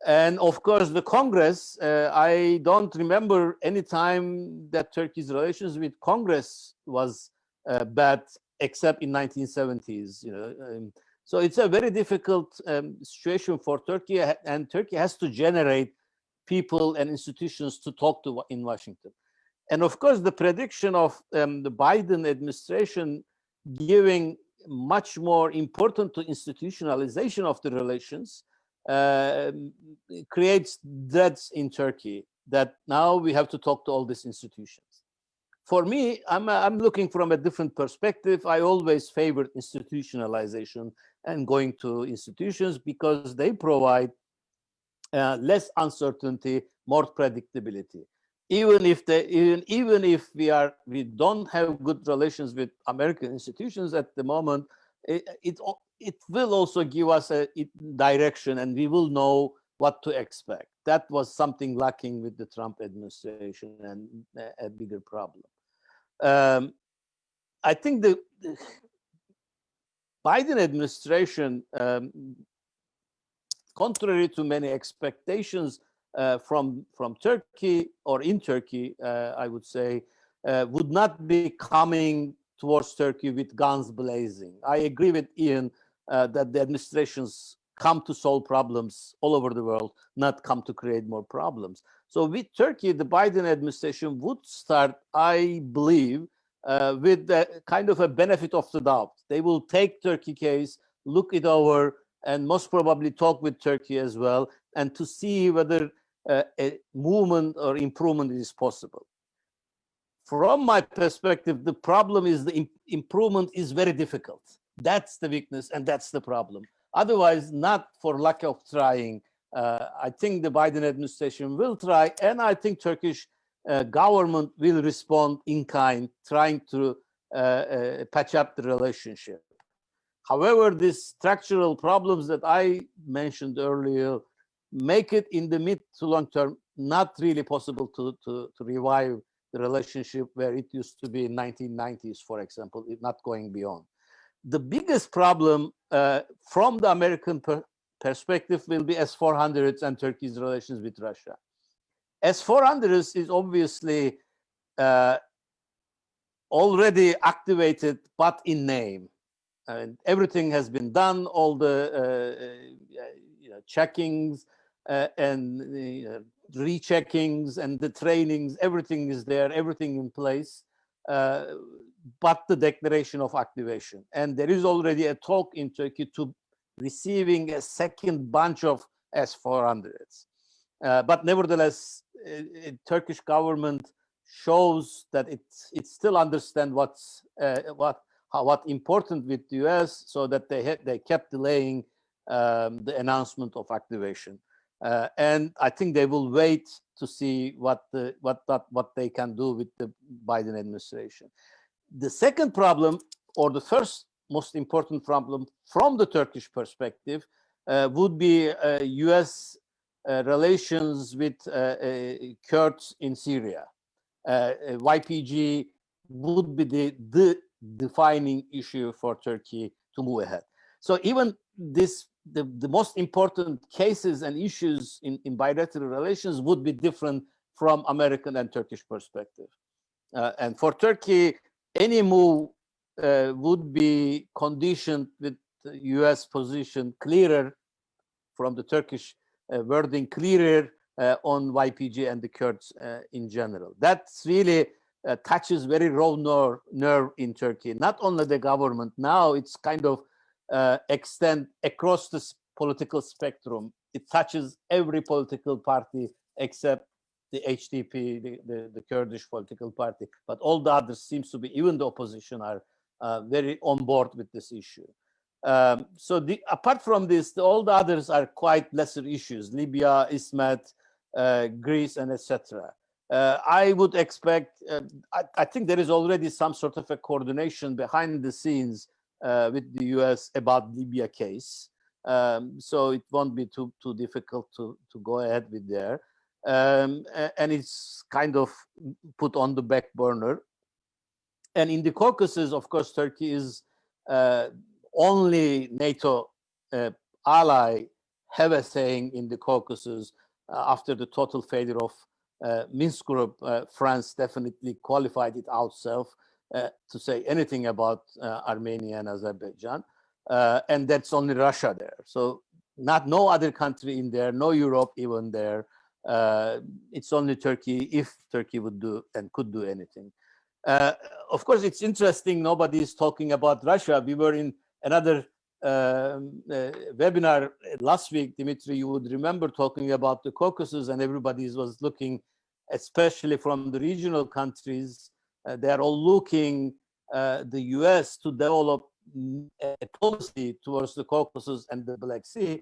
And of course, the Congress, I don't remember any time that Turkey's relations with Congress was bad, except in 1970s. So it's a very difficult situation for Turkey, and Turkey has to generate people and institutions to talk to in Washington. And of course, the prediction of the Biden administration giving much more important to institutionalization of the relations creates dreads in Turkey that now we have to talk to all these institutions. For me, I'm looking from a different perspective. I always favored institutionalization and going to institutions because they provide less uncertainty, more predictability. Even if we don't have good relations with American institutions at the moment, it will also give us a direction, and we will know what to expect. That was something lacking with the Trump administration, and a bigger problem. I think the Biden administration, contrary to many expectations from Turkey or in Turkey, I would say, would not be coming towards Turkey with guns blazing. I agree with Ian that the administrations come to solve problems all over the world, not come to create more problems. So with Turkey, the Biden administration would start, I believe, with the kind of a benefit of the doubt. They will take Turkey case, look it over, and most probably talk with Turkey as well, and to see whether a movement or improvement is possible. From my perspective, the problem is the improvement is very difficult. That's the weakness, and that's the problem. Otherwise, not for lack of trying. I think the Biden administration will try, and I think Turkish government will respond in kind, trying to patch up the relationship. However, these structural problems that I mentioned earlier make it in the mid to long term not really possible to revive the relationship where it used to be in 1990s, for example, not going beyond. The biggest problem from the American perspective will be S-400s and Turkey's relations with Russia. S-400s is obviously already activated, but in name. Everything has been done, all the checkings and recheckings and the trainings, everything is there, everything in place, but the declaration of activation. And there is already a talk in Turkey to receiving a second bunch of S-400s. But nevertheless, Turkish government shows that it still understands what's important with the US, so that they kept delaying the announcement of activation. And I think they will wait to see what they can do with the Biden administration. The second problem or the first most important problem from the Turkish perspective would be US relations with Kurds in Syria. YPG would be the defining issue for Turkey to move ahead. So even this, the most important cases and issues in bilateral relations would be different from American and Turkish perspective. And for Turkey, any move would be conditioned with the US position clearer from the Turkish wording, clearer on YPG and the Kurds in general. That's really touches very raw nerve in Turkey. Not only the government, now it's kind of extend across the political spectrum. It touches every political party except the HDP, the Kurdish political party. But all the others seems to be, even the opposition are very on board with this issue. So apart from this, all the others are quite lesser issues: Libya, Ismet, Greece, and etc. I would expect, I think there is already some sort of a coordination behind the scenes with the US about Libya case. So it won't be too difficult to go ahead with there. And it's kind of put on the back burner. And in the Caucasus, of course, Turkey is only NATO ally have a saying in the Caucasus after the total failure of Minsk group. France definitely qualified it itself to say anything about Armenia and Azerbaijan, and that's only Russia there. So no other country in there, no Europe even there. It's only Turkey, if Turkey would do and could do anything. Of course, it's interesting. Nobody is talking about Russia. We were in another webinar last week, Dimitri. You would remember talking about the Caucasus, and everybody was looking, especially from the regional countries. They are all looking the US to develop a policy towards the Caucasus and the Black Sea,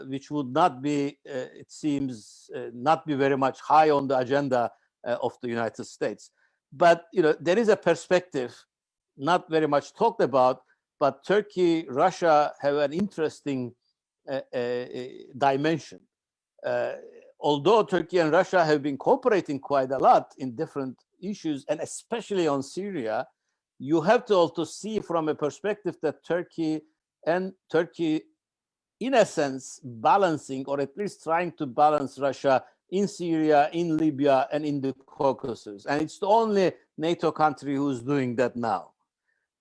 which would not be, it seems, not be very much high on the agenda of the United States. But there is a perspective, not very much talked about, but Turkey, Russia have an interesting dimension. Although Turkey and Russia have been cooperating quite a lot in different issues, and especially on Syria, you have to also see from a perspective that Turkey, in a sense, balancing, or at least trying to balance Russia in Syria, in Libya, and in the Caucasus. And it's the only NATO country who's doing that now.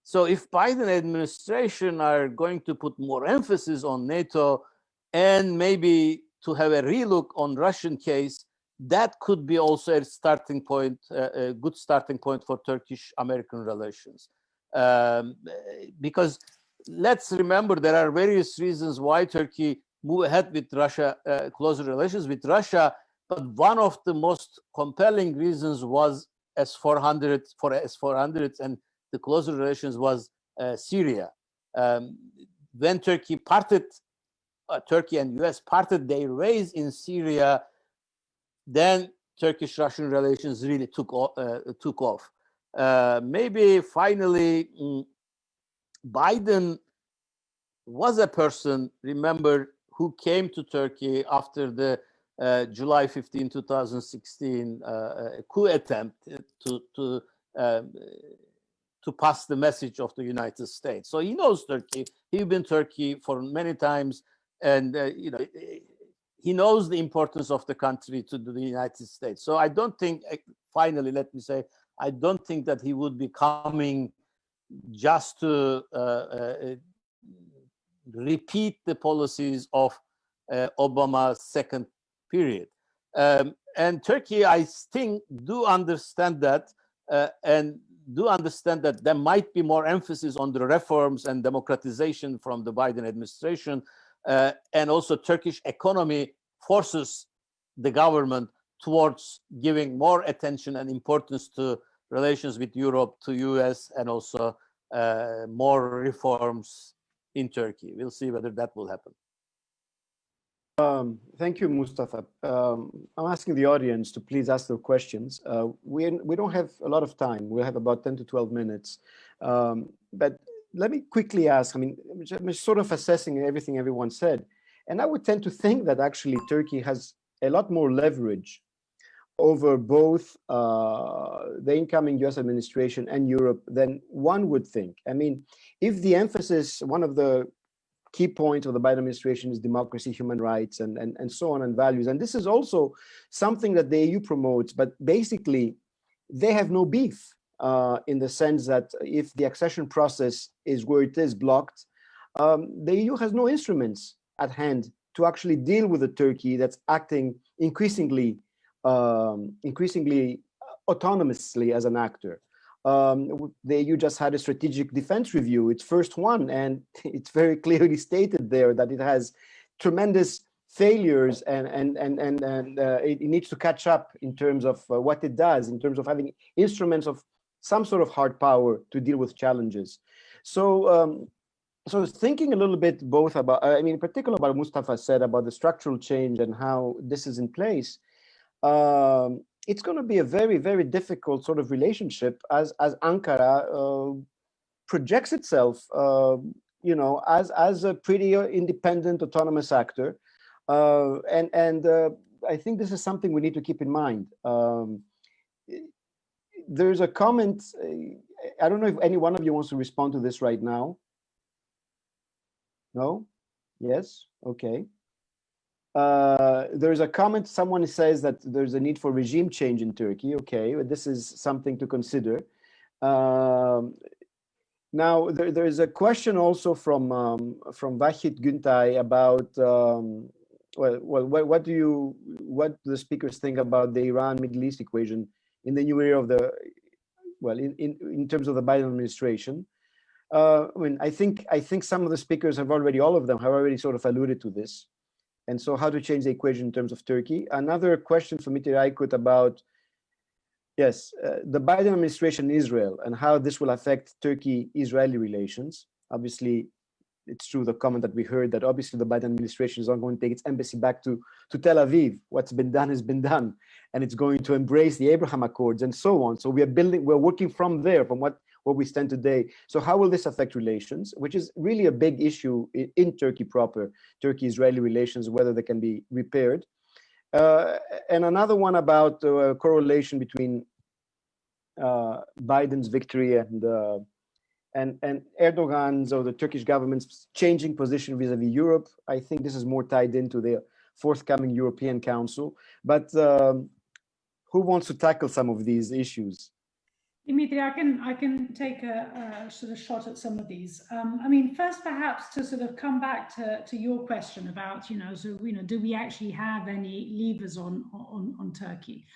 So if Biden administration are going to put more emphasis on NATO and maybe to have a relook on Russian case, that could be also a starting point, a good starting point for Turkish-American relations. Because let's remember, there are various reasons why Turkey move ahead with Russia, closer relations with Russia. But one of the most compelling reasons was S-400, and the closer relations was Syria. When Turkey parted, Turkey and US parted their ways in Syria, then Turkish-Russian relations really took off. Maybe finally, Biden was a person, remember, who came to Turkey after the July 15, 2016 coup attempt to pass the message of the United States. So he knows Turkey. He's been Turkey for many times, and he knows the importance of the country to the United States. So I don't think, finally, let me say, I don't think that he would be coming just to repeat the policies of Obama's second period. And Turkey, I think, do understand that, and do understand that there might be more emphasis on the reforms and democratization from the Biden administration, and also Turkish economy forces the government towards giving more attention and importance to relations with Europe, to US, and also more reforms in Turkey. We'll see whether that will happen. Thank you, Mustafa. I'm asking the audience to please ask their questions. We don't have a lot of time. We have about 10 to 12 minutes. But let me quickly ask, I mean, I'm sort of assessing everything everyone said. And I would tend to think that actually Turkey has a lot more leverage over both the incoming US administration and Europe than one would think. I mean, if the emphasis, one of the key points of the Biden administration is democracy, human rights, and so on, and values. And this is also something that the EU promotes, but basically they have no beef in the sense that if the accession process is where it is blocked, the EU has no instruments at hand to actually deal with a Turkey that's acting increasingly autonomously as an actor. The EU just had a strategic defense review, its first one, and it's very clearly stated there that it has tremendous failures and it needs to catch up in terms of what it does, in terms of having instruments of some sort of hard power to deal with challenges. So, so thinking a little bit both about, I mean, in particular about what Mustafa said about the structural change and how this is in place, it's going to be a very, very difficult sort of relationship as Ankara projects itself, you know, as a pretty independent, autonomous actor, and I think this is something we need to keep in mind. There's a comment. I don't know if any one of you wants to respond to this right now. No? Yes? Okay. There's a comment, someone says that there's a need for regime change in Turkey. Okay, this is something to consider. Now, there's a question also from Vahid Güntay about, what do the speakers think about the Iran-Middle East equation in the new era of the, well, in terms of the Biden administration? I mean, I think some of the speakers have already, all of them have already sort of alluded to this. And so how to change the equation in terms of Turkey. Another question from Miti Raikut about, yes, the Biden administration in Israel and how this will affect Turkey-Israeli relations. Obviously, it's true, the comment that we heard that obviously the Biden administration is not going to take its embassy back to Tel Aviv. What's been done has been done. And it's going to embrace the Abraham Accords and so on. So we're working from there, from what we stand today. So how will this affect relations, which is really a big issue in Turkey proper, Turkey-Israeli relations, whether they can be repaired. And another one about correlation between Biden's victory and Erdogan's or the Turkish government's changing position vis-a-vis Europe. I think this is more tied into the forthcoming European Council. But who wants to tackle some of these issues? Dimitri, I can take a sort of shot at some of these. I mean, first, perhaps to sort of come back to your question about, do we actually have any levers on Turkey?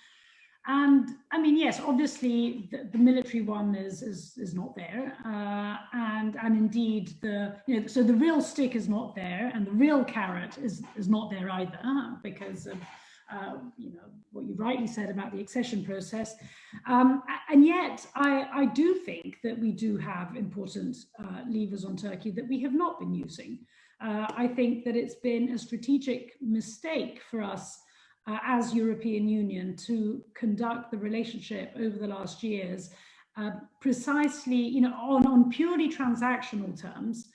And I mean, yes, obviously the military one is not there, and indeed so the real stick is not there, and the real carrot is not there either, because of what you rightly said about the accession process, and yet I do think that we do have important levers on Turkey that we have not been using. I think that it's been a strategic mistake for us as European Union to conduct the relationship over the last years precisely, on purely transactional terms,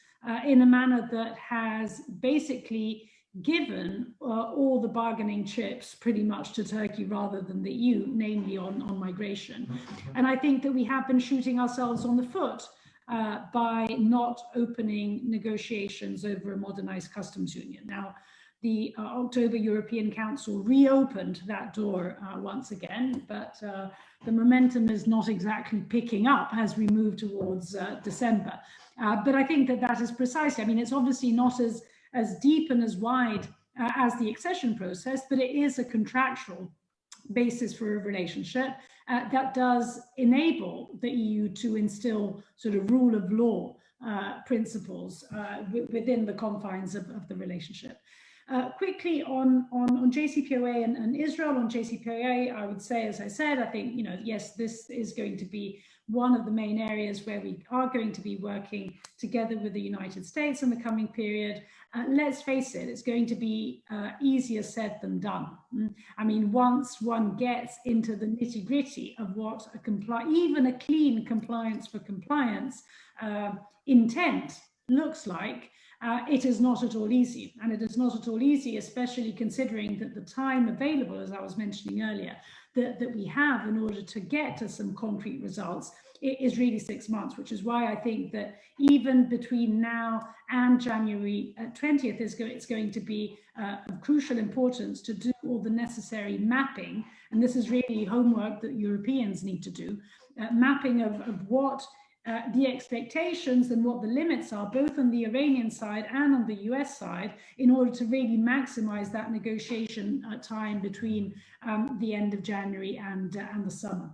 in a manner that has basically given all the bargaining chips pretty much to Turkey rather than the EU, namely on migration. And I think that we have been shooting ourselves on the foot by not opening negotiations over a modernized customs union. Now, the October European Council reopened that door once again, but the momentum is not exactly picking up as we move towards December. But I think that is precisely, I mean, it's obviously not as deep and as wide as the accession process, but it is a contractual basis for a relationship that does enable the EU to instill sort of rule of law principles within the confines of the relationship. Quickly on JCPOA and Israel, on JCPOA, I would say, as I said, I think, yes, this is going to be one of the main areas where we are going to be working together with the United States in the coming period. Let's face it, it's going to be easier said than done. I mean, once one gets into the nitty-gritty of what even a clean compliance for compliance intent looks like, it is not at all easy. And it is not at all easy, especially considering that the time available, as I was mentioning earlier, that we have in order to get to some concrete results, it is really 6 months, which is why I think that even between now and January 20th, it's going to be of crucial importance to do all the necessary mapping. And this is really homework that Europeans need to do, mapping of what the expectations and what the limits are, both on the Iranian side and on the US side, in order to really maximize that negotiation time between the end of January and the summer.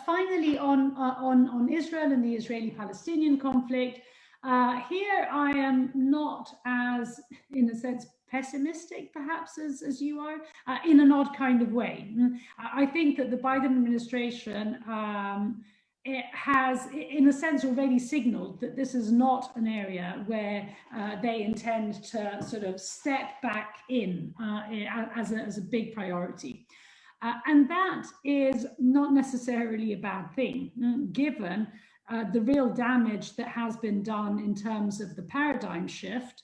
Finally, on Israel and the Israeli-Palestinian conflict, here I am not as, in a sense, pessimistic perhaps as you are, in an odd kind of way. I think that the Biden administration it has, in a sense, already signaled that this is not an area where they intend to sort of step back in as a big priority. And that is not necessarily a bad thing, given the real damage that has been done in terms of the paradigm shift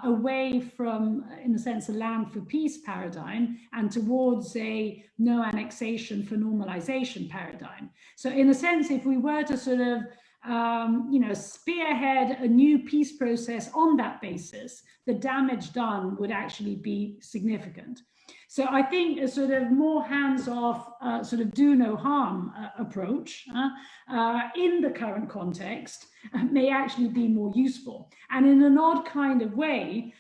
away from, in a sense, a land for peace paradigm and towards a no annexation for normalization paradigm. So in a sense, if we were to sort of spearhead a new peace process on that basis, the damage done would actually be significant. So I think a sort of more hands-off, sort of do no harm approach in the current context may actually be more useful. And in an odd kind of way,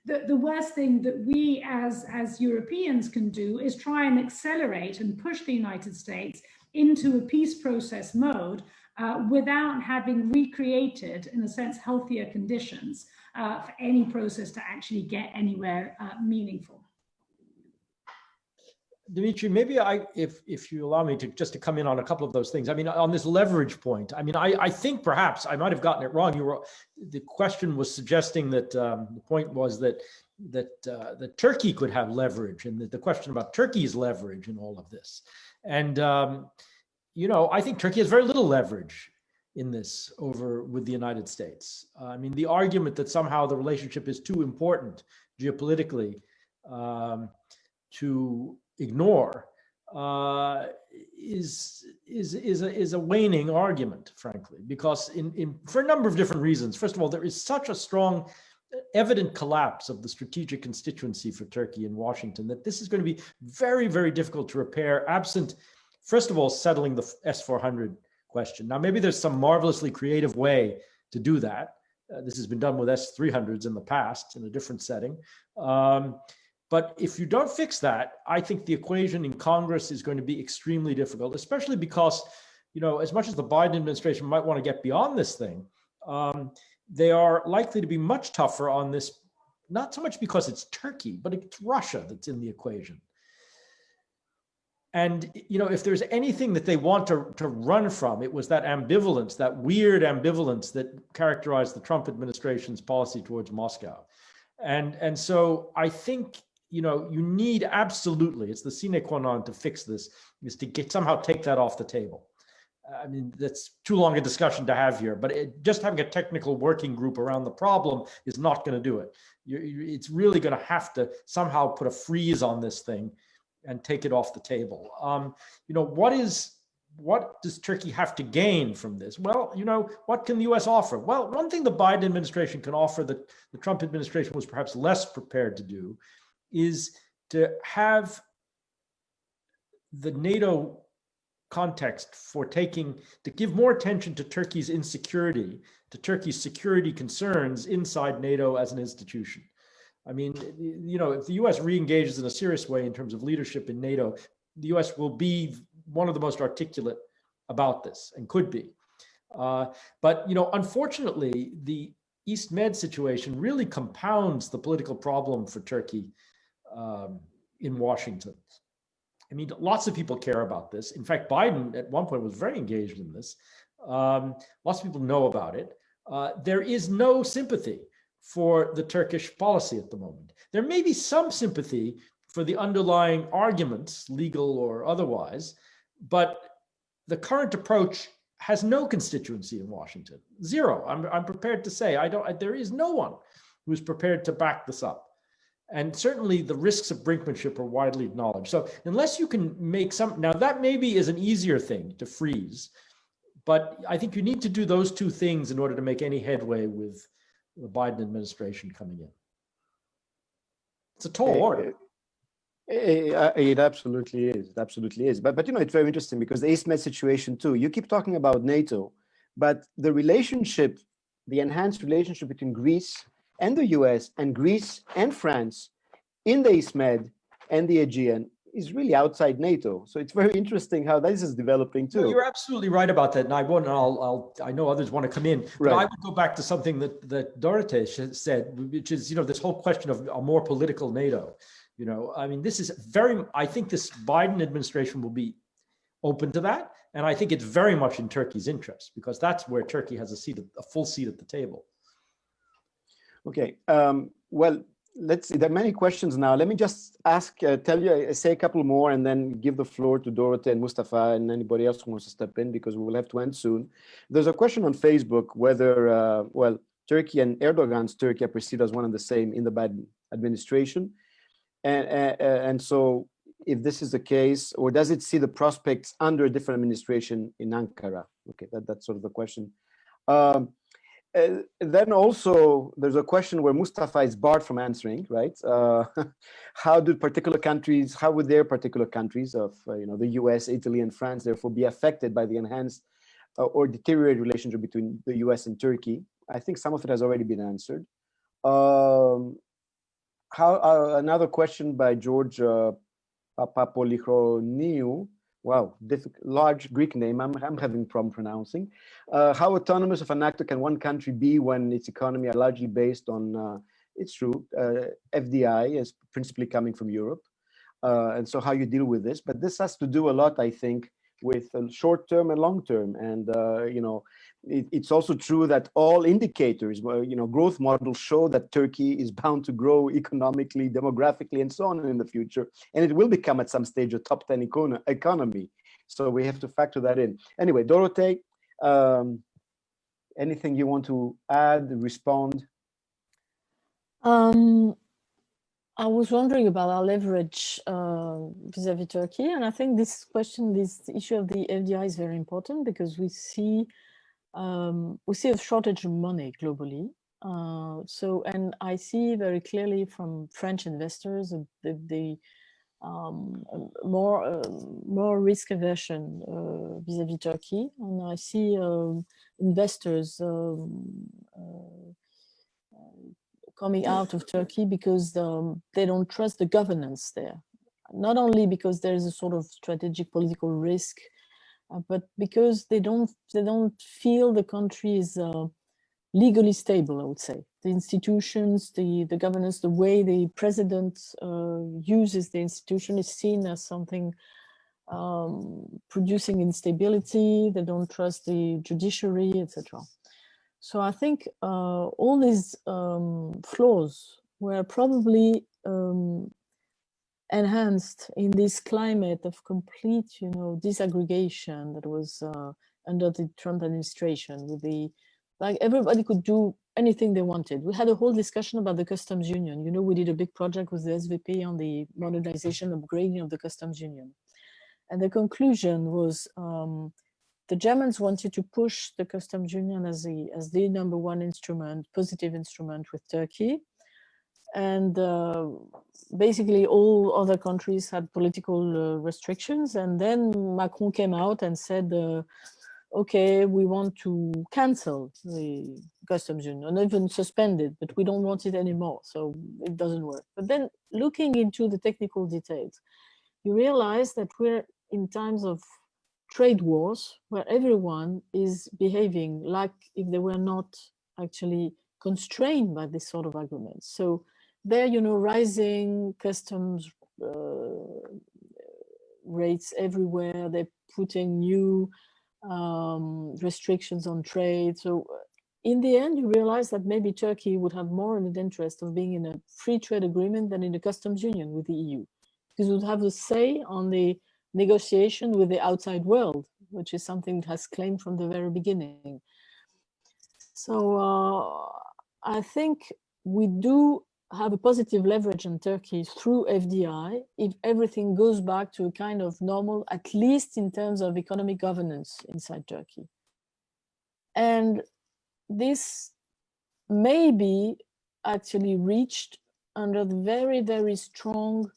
the worst thing that we as Europeans can do is try and accelerate and push the United States into a peace process mode without having recreated, in a sense, healthier conditions for any process to actually get anywhere meaningful. Dimitri, maybe if you allow me to come in on a couple of those things. I mean, on this leverage point, I mean, I think perhaps I might have gotten it wrong. The question was suggesting that the point was that Turkey could have leverage, and that the question about Turkey's leverage in all of this. And I think Turkey has very little leverage in this with the United States. I mean, the argument that somehow the relationship is too important geopolitically to ignore is a waning argument, frankly, because for a number of different reasons. First of all, there is such a strong, evident collapse of the strategic constituency for Turkey in Washington that this is going to be very, very difficult to repair, absent, first of all, settling the S-400 question. Now, maybe there's some marvelously creative way to do that. This has been done with S-300s in the past in a different setting. But if you don't fix that, I think the equation in Congress is going to be extremely difficult, especially because, as much as the Biden administration might want to get beyond this thing, they are likely to be much tougher on this, not so much because it's Turkey, but it's Russia that's in the equation. And, if there's anything that they want to run from, it was that ambivalence, that weird ambivalence that characterized the Trump administration's policy towards Moscow. And so I think, you need absolutely, it's the sine qua non to fix this, is to somehow take that off the table. I mean, that's too long a discussion to have here, but just having a technical working group around the problem is not going to do it. It's really going to have to somehow put a freeze on this thing and take it off the table. What does Turkey have to gain from this? Well, what can the US offer? Well, one thing the Biden administration can offer that the Trump administration was perhaps less prepared to do is to have the NATO context to give more attention to Turkey's insecurity, to Turkey's security concerns inside NATO as an institution. I mean, if the US re-engages in a serious way in terms of leadership in NATO, the US will be one of the most articulate about this, and could be. But unfortunately, the East Med situation really compounds the political problem for Turkey in Washington. I mean, lots of people care about this. In fact, Biden at one point was very engaged in this. Lots of people know about it. There is no sympathy for the Turkish policy at the moment. There may be some sympathy for the underlying arguments, legal or otherwise, but the current approach has no constituency in Washington. Zero. I'm prepared to say there is no one who's prepared to back this up. And certainly the risks of brinkmanship are widely acknowledged. So unless you can make some, now that maybe is an easier thing to freeze, but I think you need to do those two things in order to make any headway with the Biden administration coming in. It's a tall order. It absolutely is. It absolutely is. But you know, it's very interesting because the East Med situation too. You keep talking about NATO, but the relationship, the enhanced relationship between Greece and the US and Greece and France in the East Med and the Aegean is really outside NATO. So it's very interesting how this is developing too. No, you're absolutely right about that. And I know others want to come in, but Right. I would go back to something that Dorothy said, which is, you know, this whole question of a more political NATO. You know, I mean, this is I think this Biden administration will be open to that. And I think it's very much in Turkey's interest because that's where Turkey has a full seat at the table. Okay. Well, let's see. There are many questions now. Let me just say a couple more and then give the floor to Dorothy and Mustafa and anybody else who wants to step in because we will have to end soon. There's a question on Facebook whether, Turkey and Erdogan's Turkey are perceived as one and the same in the Biden administration. And so if this is the case, or does it see the prospects under a different administration in Ankara? Okay, that's sort of the question. Then also there's a question where Mustafa is barred from answering, right? How would their particular countries of the US, Italy, and France therefore be affected by the enhanced or deteriorated relationship between the US and Turkey? I think some of it has already been answered. Another question by George Papapolichroniou. Wow, large Greek name. I'm having problem pronouncing. How autonomous of an actor can one country be when its economy are largely based on, it's true, FDI is principally coming from Europe. And so how you deal with this. But this has to do a lot, I think, with short term and long term. And, it's also true that all indicators, growth models show that Turkey is bound to grow economically, demographically, and so on in the future. And it will become at some stage a top 10 economy. So we have to factor that in. Anyway, Dorothy, anything you want to add, respond? I was wondering about our leverage vis-a-vis Turkey. And I think this issue of the FDI is very important because we see a shortage of money globally. And I see very clearly from French investors the more risk aversion vis-a-vis Turkey, and I see investors coming out of Turkey because they don't trust the governance there. Not only because there is a sort of strategic political risk, but because they don't feel the country is legally stable, I would say. The institutions, the governance, the way the president uses the institution is seen as something producing instability. They don't trust the judiciary, etc. So I think all these flaws were probably enhanced in this climate of complete, disaggregation that was under the Trump administration. With everybody could do anything they wanted. We had a whole discussion about the customs union. We did a big project with the SVP on the modernization, upgrading of the customs union, and the conclusion was the Germans wanted to push the customs union as the number one instrument, positive instrument with Turkey. And basically all other countries had political restrictions. And then Macron came out and said, okay, we want to cancel the customs union, not even suspend it, but we don't want it anymore. So it doesn't work. But then looking into the technical details, you realize that we're in times of trade wars where everyone is behaving like if they were not actually constrained by this sort of agreements. So there, rising customs rates everywhere. They're putting new restrictions on trade. So in the end, you realize that maybe Turkey would have more of an interest of being in a free trade agreement than in a customs union with the EU, because it would have a say on the negotiation with the outside world, which is something it has claimed from the very beginning. So I think we do have a positive leverage on Turkey through FDI if everything goes back to a kind of normal, at least in terms of economic governance inside Turkey. And this may be actually reached under the very, very strong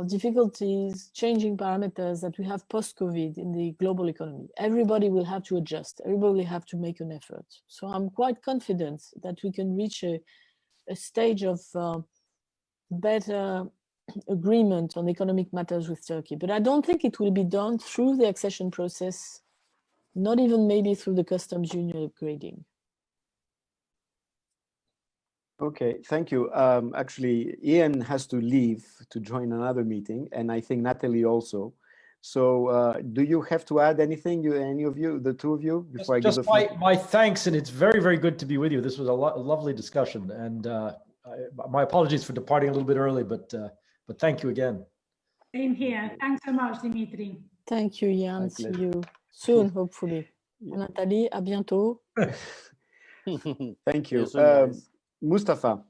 difficulties, changing parameters that we have post-COVID in the global economy. Everybody will have to adjust. Everybody will have to make an effort. So I'm quite confident that we can reach a stage of better agreement on economic matters with Turkey. But I don't think it will be done through the accession process, not even maybe through the customs union upgrading. Okay, thank you. Actually, Ian has to leave to join another meeting, and I think Natalie also. So do you have to add anything, any of you, the two of you, before I give the floor? My thanks, and it's very, very good to be with you. This was a lovely discussion, and my apologies for departing a little bit early, but thank you again. Same here. Thanks so much, Dimitri. Thank you, Jan. See you soon, hopefully. Nathalie, à bientôt. Thank you. Yes, Mustafa,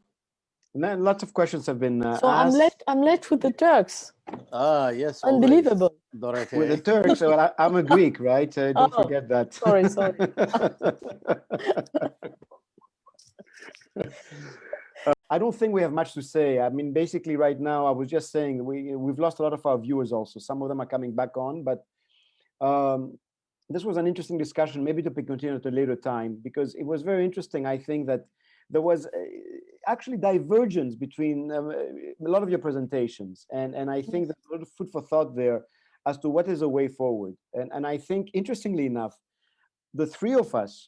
lots of questions have been So asked. I'm late with the Turks. Yes. Unbelievable. Always, With the Turks, well, I'm a Greek, right? Don't Oh, forget that. sorry. I don't think we have much to say. I mean, basically right now, I was just saying we've lost a lot of our viewers also. Some of them are coming back on, but this was an interesting discussion, maybe to be continued at a later time, because it was very interesting. I think that there was actually divergence between a lot of your presentations. And I think there's a lot of food for thought there as to what is a way forward. And I think, interestingly enough, the three of us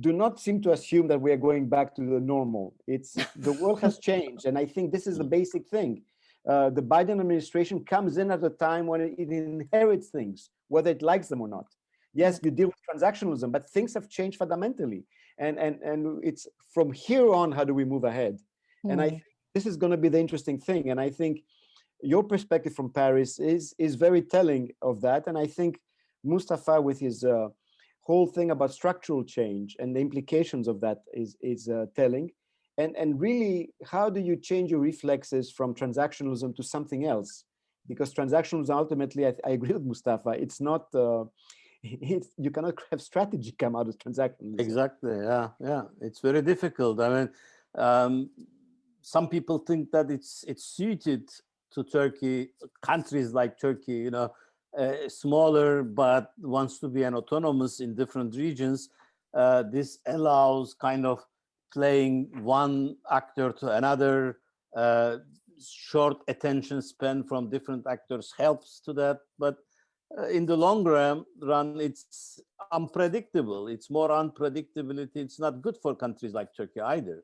do not seem to assume that we are going back to the normal. The world has changed. And I think this is the basic thing. The Biden administration comes in at a time when it inherits things, whether it likes them or not. Yes, you deal with transactionalism, but things have changed fundamentally. And it's from here on, how do we move ahead? And I think this is going to be the interesting thing. And I think your perspective from Paris is very telling of that. And I think Mustafa, with his whole thing about structural change and the implications of that is telling. And really, how do you change your reflexes from transactionalism to something else? Because transactionalism, ultimately, I agree with Mustafa, it's not... you cannot have strategy come out of transactionalism. Exactly. Yeah. It's very difficult. I mean, some people think that it's suited to Turkey, countries like Turkey, smaller but wants to be an autonomous in different regions. This allows kind of playing one actor to another. Short attention span from different actors helps to that, but in the long run, it's unpredictable. It's more unpredictability. It's not good for countries like Turkey either.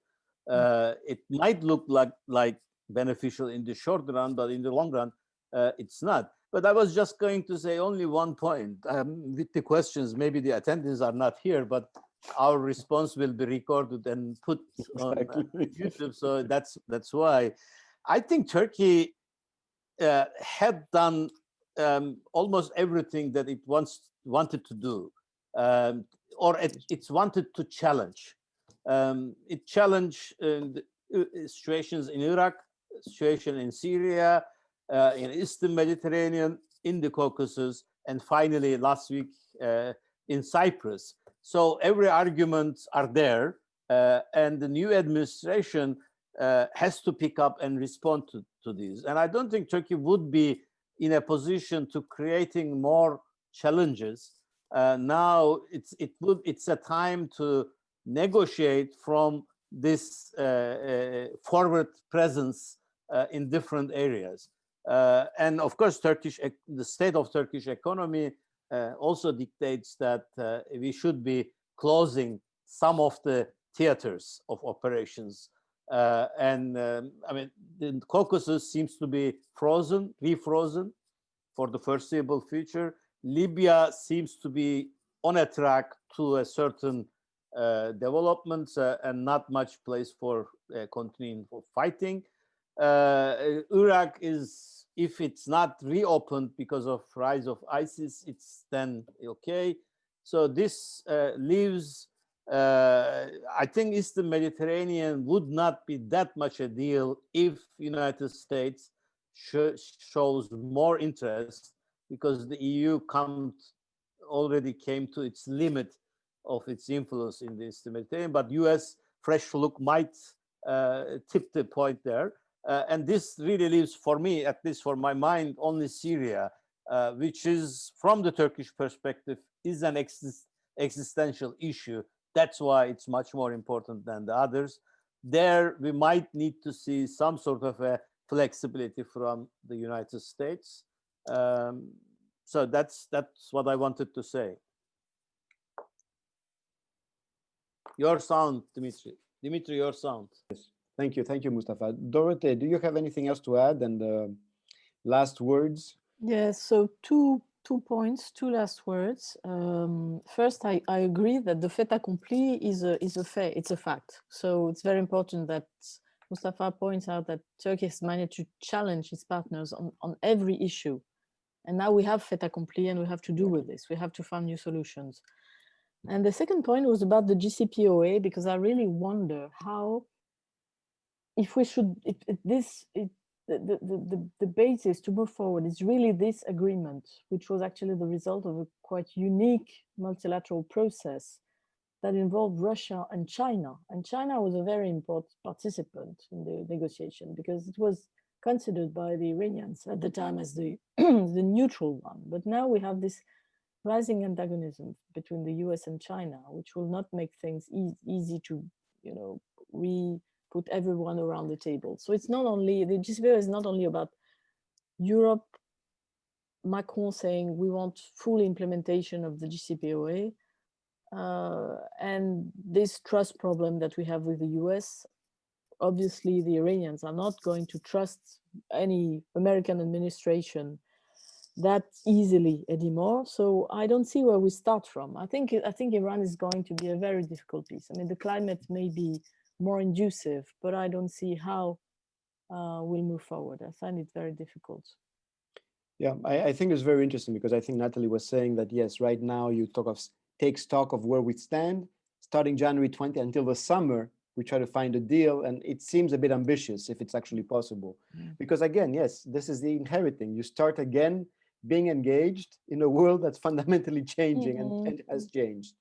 It might look like beneficial in the short run, but in the long run, it's not. But I was just going to say only one point. With the questions, maybe the attendees are not here, but our response will be recorded and put on YouTube. So that's why I think Turkey had done almost everything that it wanted to do, or it's wanted to challenge. It challenged situations in Iraq, situation in Syria, in Eastern Mediterranean, in the Caucasus, and finally last week in Cyprus. So every argument are there, and the new administration has to pick up and respond to these. And I don't think Turkey would be in a position to creating more challenges. Now it's a time to negotiate from this forward presence in different areas. And of course, the state of Turkish economy also dictates that we should be closing some of the theaters of operations I mean, the Caucasus seems to be refrozen for the foreseeable future. Libya seems to be on a track to a certain developments and not much place for continuing for fighting. Iraq is, if it's not reopened because of rise of ISIS, it's then okay. So this leaves, I think Eastern Mediterranean would not be that much a deal if United States shows more interest, because the EU already came to its limit of its influence in the Eastern Mediterranean, but US fresh look might tip the point there. And this really leaves, for me, at least for my mind, only Syria, which is, from the Turkish perspective, is an existential issue. That's why it's much more important than the others. There, we might need to see some sort of a flexibility from the United States. So that's what I wanted to say. Your sound, Dimitri. Dimitri, your sound. Yes. Thank you, Mustafa. Dorothy, do you have anything else to add? And last words? Yes, so two points, two last words. First, I agree that the fait accompli is a fact. So it's very important that Mustafa points out that Turkey has managed to challenge its partners on every issue. And now we have fait accompli, and we have to do with this. We have to find new solutions. And the second point was about the JCPOA, because I really wonder how, if we should, the basis to move forward is really this agreement, which was actually the result of a quite unique multilateral process that involved Russia and China. And China was a very important participant in the negotiation, because it was considered by the Iranians at the time as the neutral one. But now we have this rising antagonism between the US and China, which will not make things easy to, put everyone around the table. So it's not only, the JCPOA is not only about Europe, Macron saying we want full implementation of the JCPOA, and this trust problem that we have with the US. Obviously, the Iranians are not going to trust any American administration that easily anymore. So I don't see where we start from. I think Iran is going to be a very difficult piece. I mean, the climate may be more conducive, but I don't see how we'll move forward. I find it very difficult. Yeah, I think it's very interesting, because I think Natalie was saying that, yes, right now you take stock of where we stand, starting January 20 until the summer, we try to find a deal, and it seems a bit ambitious if it's actually possible. Because again, yes, this is the inheriting. You start again being engaged in a world that's fundamentally changing and has changed.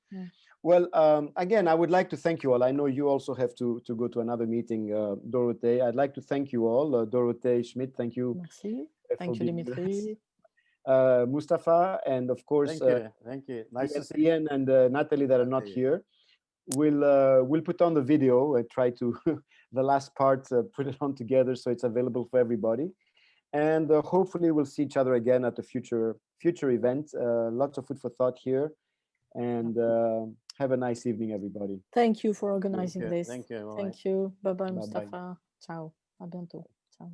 Well, again, I would like to thank you all. I know you also have to go to another meeting, Dorothy. I'd like to thank you all. Dorothy Schmidt, thank you. Merci. Thank you, Dimitri. Mustafa, and of course, thank you. Nice to see Ian and Natalie that are not here. We'll put on the video. Try to the last part, put it on together so it's available for everybody, and hopefully we'll see each other again at a future event. Lots of food for thought here, and have a nice evening, everybody. Thank you for organizing this. Thank you. Thank you. Bye bye, Mustafa. Ciao. À bientôt. Ciao.